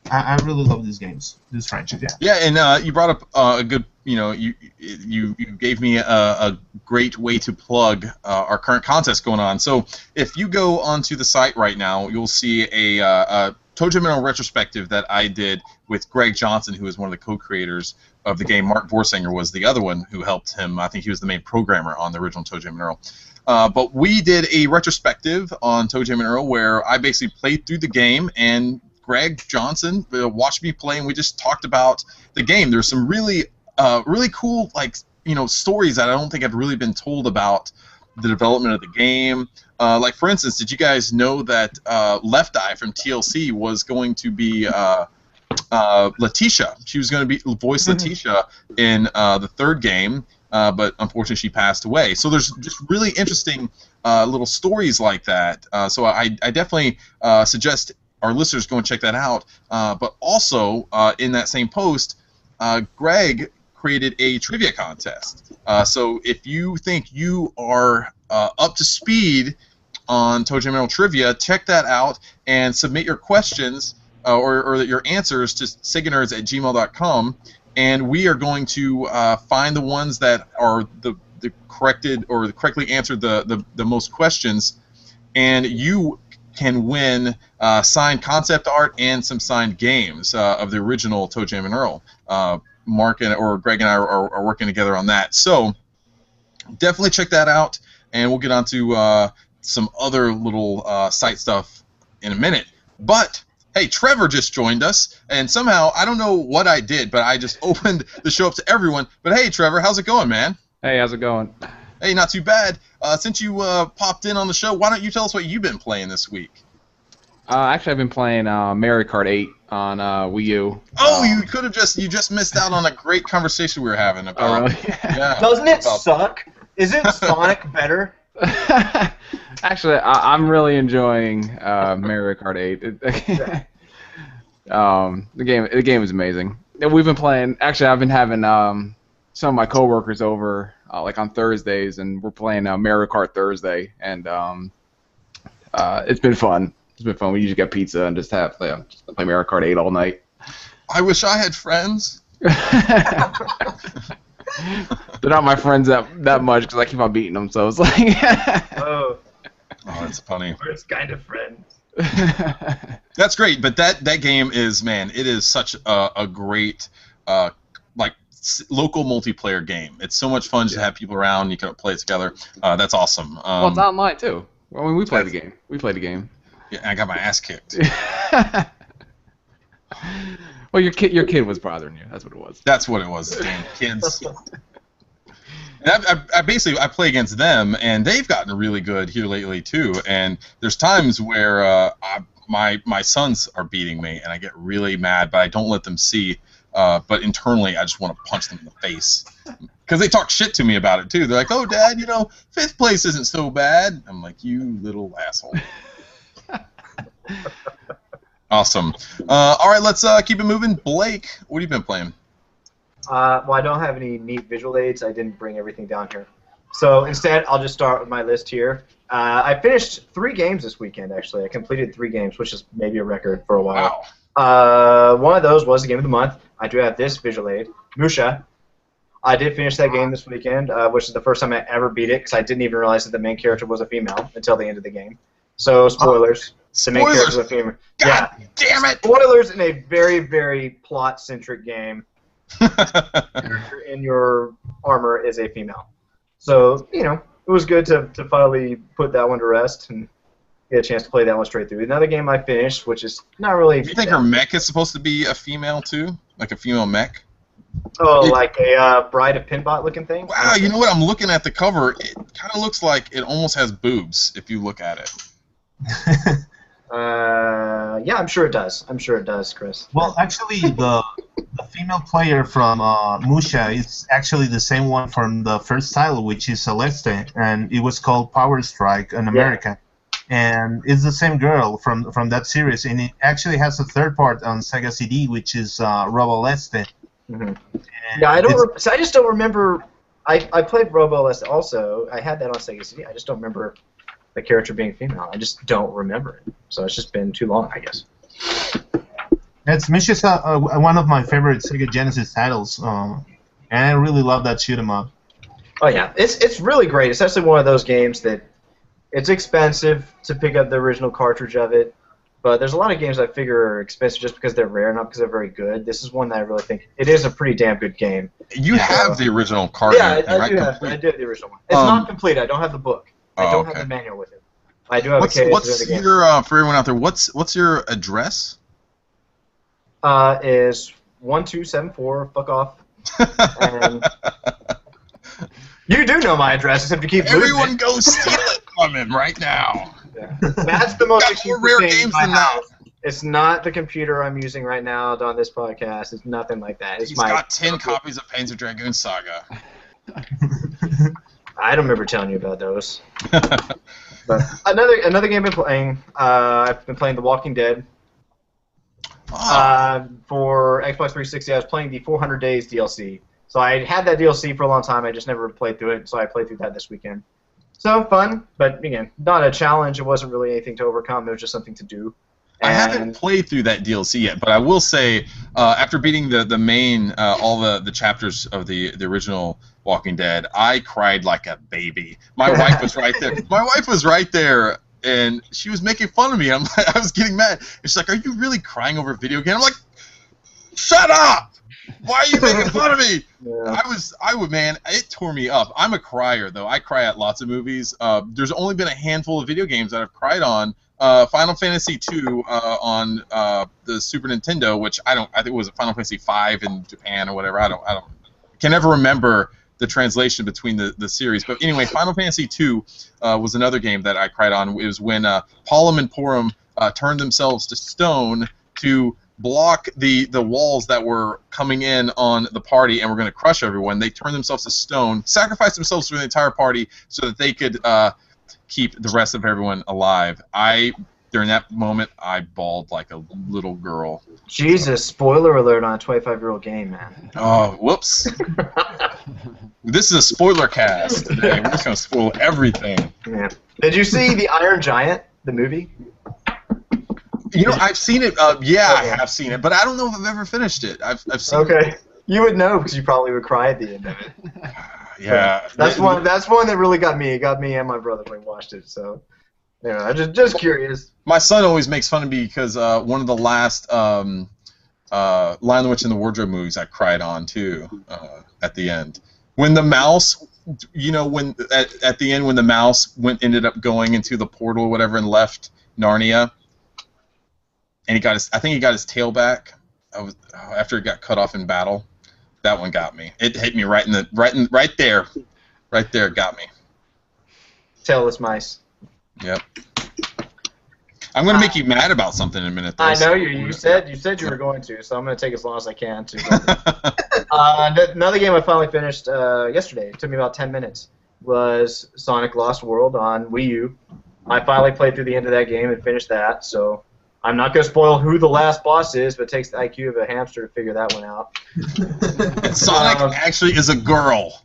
I really love these games, this franchise. Yeah. Yeah, and you brought up a good. You know, you gave me a great way to plug our current contest going on. So if you go onto the site right now, you'll see a Toe Jam and Earl retrospective that I did with Greg Johnson, who is one of the co-creators of the game. Mark Borsinger was the other one who helped him. I think he was the main programmer on the original Toe Jam and Earl. But we did a retrospective on Toe Jam and Earl where I basically played through the game, and Greg Johnson watched me play, and we just talked about the game. There's some really cool, like, you know, stories that I don't think have really been told about the development of the game. Like, for instance, did you guys know that Left Eye from TLC was going to be Letitia? She was going to be voice Letitia in the third game. But unfortunately she passed away. So there's just really interesting little stories like that. So I definitely suggest our listeners go and check that out. But also in that same post, Greg created a trivia contest. So if you think you are up to speed on Toe Jam and Earl trivia, check that out and submit your questions or your answers to seganerds@gmail.com. And we are going to find the ones that are the corrected or correctly answered the most questions, and you can win signed concept art and some signed games of the original Toe Jam and Earl. Mark or Greg and I are working together on that. So definitely check that out, and we'll get on to some other little site stuff in a minute. But hey, Trevor just joined us, and somehow, I don't know what I did, but I just opened the show up to everyone. But hey, Trevor, how's it going, man? Hey, how's it going? Hey, not too bad. Since you popped in on the show, why don't you tell us what you've been playing this week? Actually, I've been playing Mario Kart 8 on Wii U. Oh, you just missed out on a great conversation we were having about. Oh, really? Yeah. Doesn't it suck? Isn't Sonic better? Actually, I'm really enjoying Mario Kart 8. The game is amazing. We've been playing. Actually, I've been having some of my coworkers over like on Thursdays, and we're playing Mario Kart Thursday, and it's been fun. It's been fun. We usually get pizza and just play Mario Kart 8 all night. I wish I had friends. They're not my friends that much because I keep on beating them. So it's like. Oh, that's funny. worst kind of friend. That's great, but that game is, man, it is such a great local multiplayer game. It's so much fun to have people around. You can play it together. That's awesome. Well, it's online too. Well, we played the game. Yeah, I got my ass kicked. Well, your kid was bothering you. That's what it was. That's what it was. Damn kids. And I play against them, and they've gotten really good here lately too. And there's times where my sons are beating me, and I get really mad, but I don't let them see. But internally, I just want to punch them in the face because they talk shit to me about it too. They're like, "Oh, Dad, 5th place isn't so bad." I'm like, "You little asshole." Awesome. All right, let's keep it moving. Blake, what have you been playing? Well, I don't have any neat visual aids. I didn't bring everything down here. So instead, I'll just start with my list here. I finished 3 games this weekend, actually. I completed 3 games, which is maybe a record for a while. Wow. One of those was the game of the month. I do have this visual aid, Musha. I did finish that game this weekend, which is the first time I ever beat it, because I didn't even realize that the main character was a female until the end of the game. So, spoilers. The main character was a female. God damn it! Spoilers in a very, very plot-centric game. Character in your armor is a female. So, it was good to finally put that one to rest and get a chance to play that one straight through. Another game I finished, which is not really... Do you think her mech is supposed to be a female, too? Like a female mech? Oh, like a Bride of Pinbot looking thing? Wow, you know what? I'm looking at the cover. It kind of looks like it almost has boobs, if you look at it. Yeah, I'm sure it does. I'm sure it does, Chris. Well, actually, the female player from Musha is actually the same one from the first title, which is Celeste, and it was called Power Strike in America. And it's the same girl from that series, and it actually has a third part on Sega CD, which is Robo Leste. Mm-hmm. Yeah, I just don't remember. I played Robo Leste also. I had that on Sega CD. I just don't remember the character being female. I just don't remember it. So it's just been too long, I guess. Musha's one of my favorite Sega Genesis titles, and I really love that shoot 'em up. Oh yeah, it's really great. It's actually one of those games that it's expensive to pick up the original cartridge of it, but there's a lot of games I figure are expensive just because they're rare, not because they're very good. This is one that I really think it is a pretty damn good game. You have the original cartridge, yeah, I right? do have the original one. It's not complete. I don't have the book. I don't have the manual with it. I do have a case of the game. For everyone out there, what's your address? Is 1274. Fuck off. And you do know my address, except you keep Everyone go steal it from him right now. Yeah. That's the most expensive rare thing games in than my that. house. It's not the computer I'm using right now on this podcast. It's nothing like that. It's He's got 10 copies of Panzer Dragoon Saga. I don't remember telling you about those. But another game I've been playing. I've been playing The Walking Dead. For Xbox 360, I was playing the 400 Days DLC. So I had that DLC for a long time. I just never played through it. So I played through that this weekend. So fun, but again, not a challenge. It wasn't really anything to overcome. It was just something to do. I haven't played through that DLC yet, but I will say, after beating the main, all the chapters of the original Walking Dead, I cried like a baby. My wife was right there. My wife was right there, and she was making fun of me. I was getting mad. And she's like, "Are you really crying over a video game?" I'm like, "Shut up! Why are you making fun of me?" Yeah. Man, it tore me up. I'm a crier, though. I cry at lots of movies. There's only been a handful of video games that I've cried on. Final Fantasy II on the Super Nintendo, which I think it was Final Fantasy V in Japan or whatever. I can never remember the translation between the series. But anyway, Final Fantasy II was another game that I cried on. It was when Palom and Porom turned themselves to stone to block the walls that were coming in on the party and were going to crush everyone. They turned themselves to stone, sacrificed themselves for the entire party so that they could keep the rest of everyone alive. During that moment, I bawled like a little girl. Jesus, spoiler alert on a 25-year-old game, man. Oh, whoops. This is a spoiler cast today. We're just going to spoil everything. Yeah. Did you see The Iron Giant, the movie? You know, I've seen it. Yeah, I have seen it, but I don't know if I've ever finished it. I've seen it. Okay. You would know because you probably would cry at the end of it. Yeah. That's one that really got me. It got me and my brother when we watched it. So, you know, I'm just curious. My son always makes fun of me because one of the last Lion, the Witch, and the Wardrobe movies I cried on too at the end. When the mouse, you know, when at the end when the mouse ended up going into the portal or whatever and left Narnia, and I think he got his tail back. After it got cut off in battle. That one got me. It hit me right there. Right there, it got me. Tailless mice. Yep. I'm gonna make you mad about something in a minute. Though, I know you said you were going to, so I'm gonna take as long as I can to. Another game I finally finished yesterday. It took me about 10 minutes. Was Sonic Lost World on Wii U. I finally played through the end of that game and finished that. So I'm not gonna spoil who the last boss is, but it takes the IQ of a hamster to figure that one out. Sonic actually is a girl.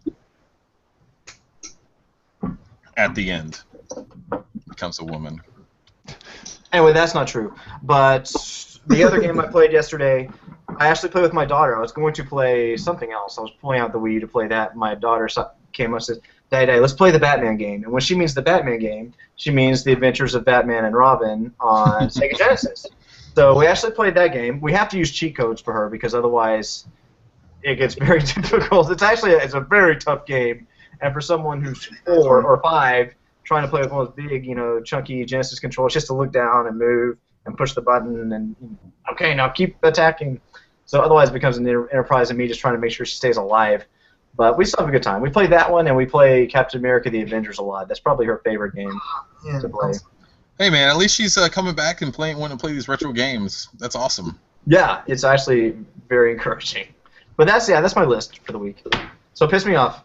At the end, becomes a woman. Anyway, that's not true. But the other game I played yesterday, I actually played with my daughter. I was going to play something else. I was pulling out the Wii U to play that. My daughter came up and said, Daddy, let's play the Batman game. And when she means the Batman game, she means the Adventures of Batman and Robin on Sega Genesis. So we actually played that game. We have to use cheat codes for her because otherwise it gets very difficult. It's a very tough game. And for someone who's 4 or 5 trying to play with one of those big, chunky Genesis controls, just to look down and move and push the button and, okay, now keep attacking. So otherwise it becomes an enterprise of me just trying to make sure she stays alive. But we still have a good time. We play that one, and we play Captain America: The Avengers a lot. That's probably her favorite game to play. Hey, man, at least she's coming back and wanting to play these retro games. That's awesome. Yeah, it's actually very encouraging. But that's my list for the week. So piss me off.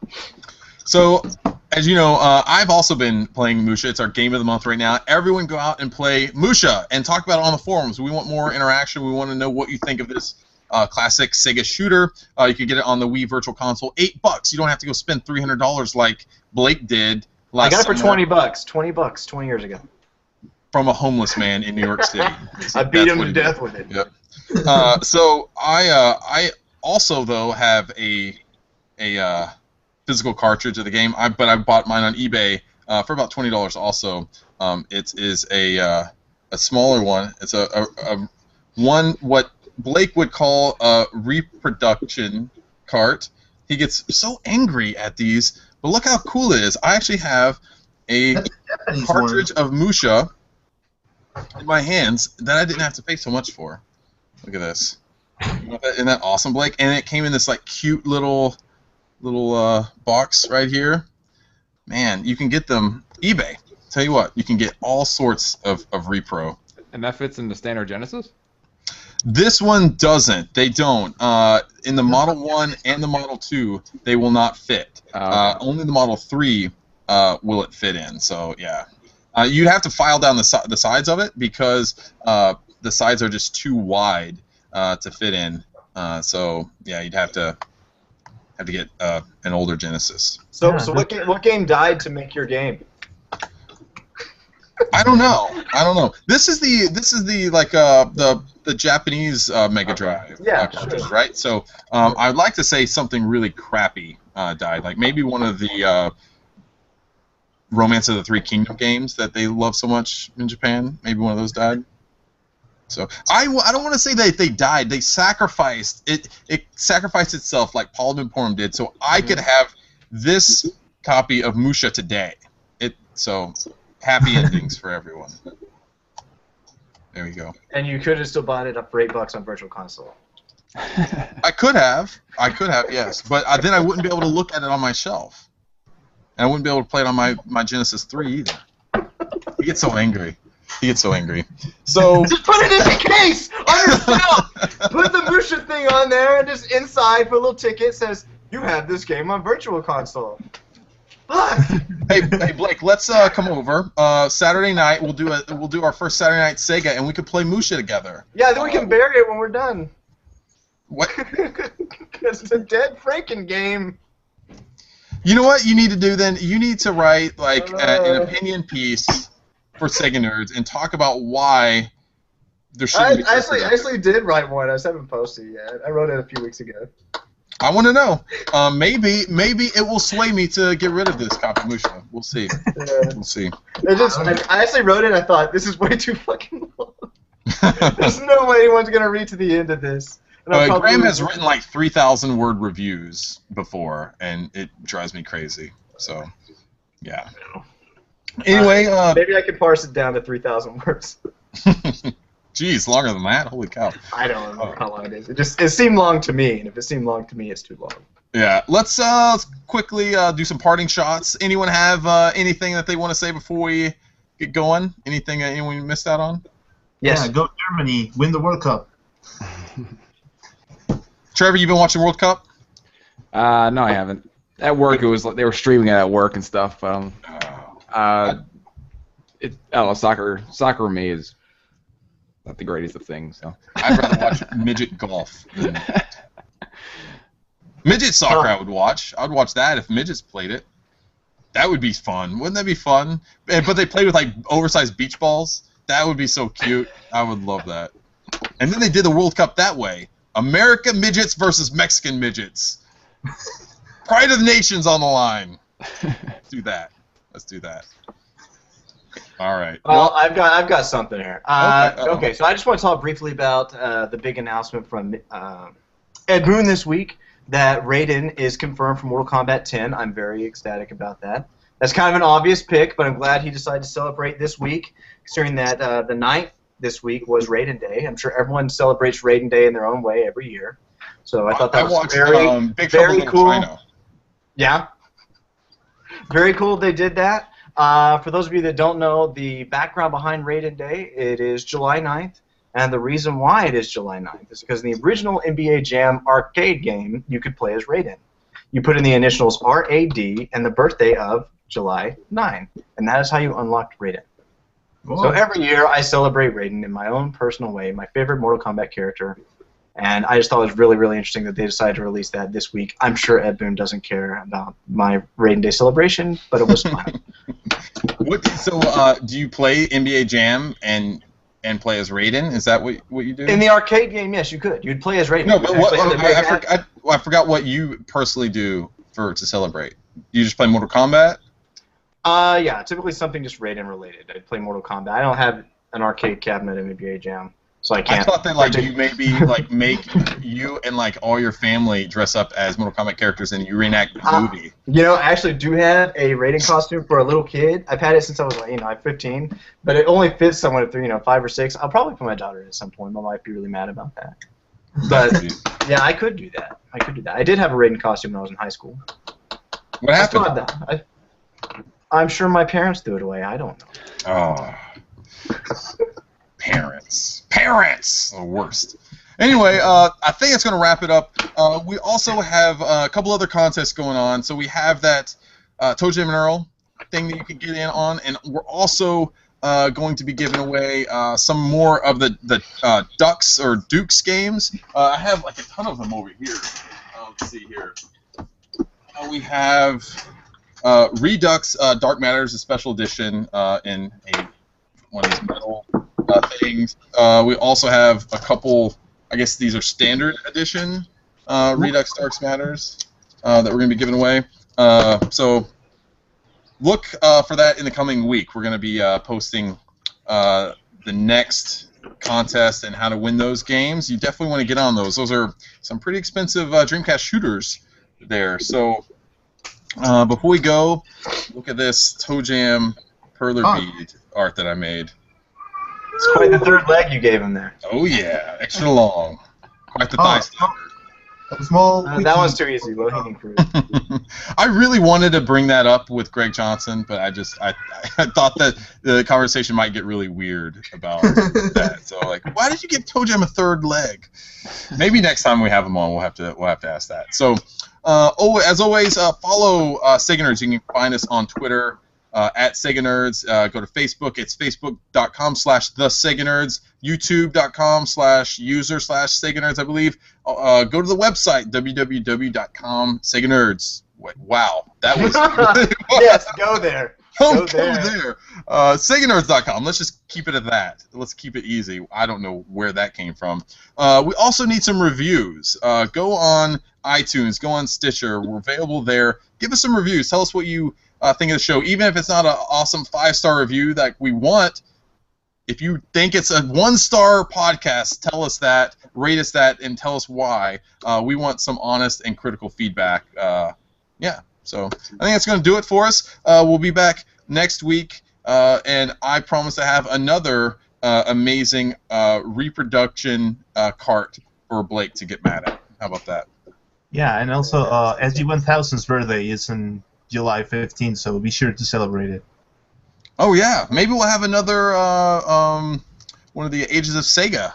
So, as you know, I've also been playing Musha. It's our game of the month right now. Everyone go out and play Musha and talk about it on the forums. We want more interaction. We want to know what you think of this classic Sega shooter. You can get it on the Wii Virtual Console. $8. You don't have to go spend $300 like Blake did last I got it for summer. $20. 20 years ago. From a homeless man in New York City. I beat him to death with it. Yep. So I also though have a physical cartridge of the game. But I bought mine on eBay for about $20 also. It is a smaller one. It's a one what Blake would call a reproduction cart. He gets so angry at these, but look how cool it is. I actually have a cartridge of Musha in my hands that I didn't have to pay so much for. Look at this. Isn't that awesome, Blake? And it came in this like cute little box right here. Man, you can get them eBay. Tell you what, you can get all sorts of repro. And that fits in the standard Genesis? This one doesn't. They don't. In the Model 1 and the Model 2, they will not fit. Okay. Only the Model 3 will it fit in. So, yeah. You'd have to file down the sides of it because the sides are just too wide to fit in. So, yeah, you'd have to get an older Genesis. So what game died to make your game? I don't know. This is the like the Japanese Mega Drive cartridge, sure. right? So I'd like to say something really crappy died, like maybe one of the Romance of the Three Kingdom games that they love so much in Japan. Maybe one of those died. So I don't want to say that they died. They sacrificed it. It sacrificed itself like Paul Porum did, so I could have this copy of Musha today. So happy endings for everyone. There we go. And you could have still bought it up for $8 on Virtual Console. I could have, yes. But then I wouldn't be able to look at it on my shelf. And I wouldn't be able to play it on my Genesis 3 either. He gets so angry. So just put it in the case on your shelf. Put the Musha thing on there and just inside put a little ticket says you have this game on Virtual Console. hey Blake, let's come over Saturday night. We'll do our first Saturday night Sega, and we could play Musha together. Yeah, then we can bury it when we're done. What? Because it's a dead Franken game. You know what you need to do then? You need to write like an opinion piece for Sega Nerds and talk about why there I shouldn't be. actually did write one. I just haven't posted it yet. I wrote it a few weeks ago. I want to know. Maybe it will sway me to get rid of this Kapamusha. We'll see. Yeah. We'll see. I actually wrote it. I thought this is way too fucking long. There's no way anyone's gonna read to the end of this. Graham has written like 3,000 word reviews before, and it drives me crazy. So, yeah. Anyway, maybe I could parse it down to 3,000 words. Jeez, longer than that? Holy cow! I don't know how long it is. It seemed long to me, and if it seemed long to me, it's too long. Yeah, let's quickly do some parting shots. Anyone have anything that they want to say before we get going? Anything anyone missed out on? Yes. Yeah, go Germany, win the World Cup. Trevor, you been watching World Cup? No, I haven't. At work, it was like they were streaming it at work and stuff. But I don't know. Soccer for me is not the greatest of things. So I'd rather watch midget golf than midget soccer. I would watch. I would watch that if midgets played it. That would be fun. Wouldn't that be fun? But they played with like oversized beach balls. That would be so cute. I would love that. And then they did the World Cup that way. America midgets versus Mexican midgets. Pride of the nation's on the line. Let's do that. Let's do that. All right. Well, I've got something here. Okay. So I just want to talk briefly about the big announcement from Ed Boon this week that Raiden is confirmed for Mortal Kombat 10. I'm very ecstatic about that. That's kind of an obvious pick, but I'm glad he decided to celebrate this week, considering that the 9th this week was Raiden Day. I'm sure everyone celebrates Raiden Day in their own way every year. So I thought that was very cool. China. Yeah. Very cool they did that. For those of you that don't know the background behind Raiden Day, it is July 9th, and the reason why it is July 9th is because in the original NBA Jam arcade game, you could play as Raiden. You put in the initials RAD and the birthday of July 9, and that is how you unlocked Raiden. Whoa. So every year I celebrate Raiden in my own personal way, my favorite Mortal Kombat character, and I just thought it was really, really interesting that they decided to release that this week. I'm sure Ed Boon doesn't care about my Raiden Day celebration, but it was fun. Do you play NBA Jam and play as Raiden? Is that what you do? In the arcade game, yes, you could. You'd play as Raiden. No, but I forgot what you personally do to celebrate. You just play Mortal Kombat? Yeah, typically something just Raiden related. I play Mortal Kombat. I don't have an arcade cabinet in NBA Jam, so I can't. I thought that you maybe make you and all your family dress up as Mortal Kombat characters and you reenact the movie. I actually do have a Raiden costume for a little kid. I've had it since I was I'm 15, but it only fits someone at 5 or 6. I'll probably put my daughter in at some point. I might be really mad about that. But yeah, I could do that. I did have a Raiden costume when I was in high school. What happened? I'm sure my parents threw it away. I don't know. Oh. Parents, the worst. Anyway, I think it's going to wrap it up. We also have a couple other contests going on. So we have that Toe Jam and Earl thing that you can get in on, and we're also going to be giving away some more of the Ducks or Dukes games. I have a ton of them over here. Let's see here. We have Redux Dark Matters, a special edition in one of these metal things. We also have a couple, I guess these are standard edition Redux Dark Matters that we're going to be giving away. So look for that in the coming week. We're going to be posting the next contest and how to win those games. You definitely want to get on those. Those are some pretty expensive Dreamcast shooters there. So before we go, look at this Toe Jam Perler bead art that I made. It's quite the third leg you gave him there. Oh yeah, extra long. Quite the thigh stabber. That one's too easy. Low-hanging fruit. I really wanted to bring that up with Greg Johnson, but I thought that the conversation might get really weird about that. So why did you give Toe Jam a third leg? Maybe next time we have him on, we'll have to ask that. So, as always, follow Sega Nerds. You can find us on Twitter at Sega Nerds. Go to Facebook. It's facebook.com/theSegaNerds. YouTube.com/user/Sega Nerds, I believe. Go to the website, www.com/Sega Nerds. Wow, that was... Yes, go there. Go there. SegaNerds.com. Let's just keep it at that. Let's keep it easy. I don't know where that came from. We also need some reviews. Go on iTunes. Go on Stitcher. We're available there. Give us some reviews. Tell us what you think of the show. Even if it's not an awesome 5-star review that we want, if you think it's a 1-star podcast, tell us that, rate us that, and tell us why. We want some honest and critical feedback. Yeah, so I think that's going to do it for us. We'll be back next week, and I promise to have another amazing reproduction cart for Blake to get mad at. How about that? Yeah, and also SG-1000's birthday is on July 15th, so be sure to celebrate it. Oh yeah, maybe we'll have another one of the Ages of Sega.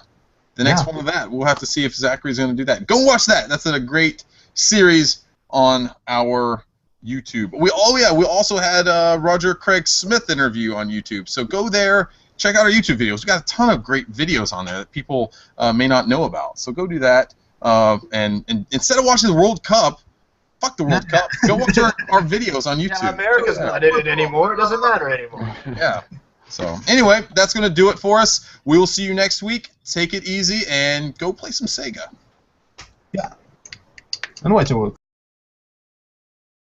The next one of that. We'll have to see if Zachary's going to do that. Go watch that. That's a great series on our YouTube. We also had Roger Craig Smith interview on YouTube. So go there, check out our YouTube videos. We've got a ton of great videos on there that people may not know about. So go do that. And instead of watching the World Cup, fuck the World Cup. Go watch our videos on YouTube. Yeah, America's not in it anymore. It doesn't matter anymore. Yeah. So anyway, that's going to do it for us. We will see you next week. Take it easy and go play some Sega. Yeah. And watch it work.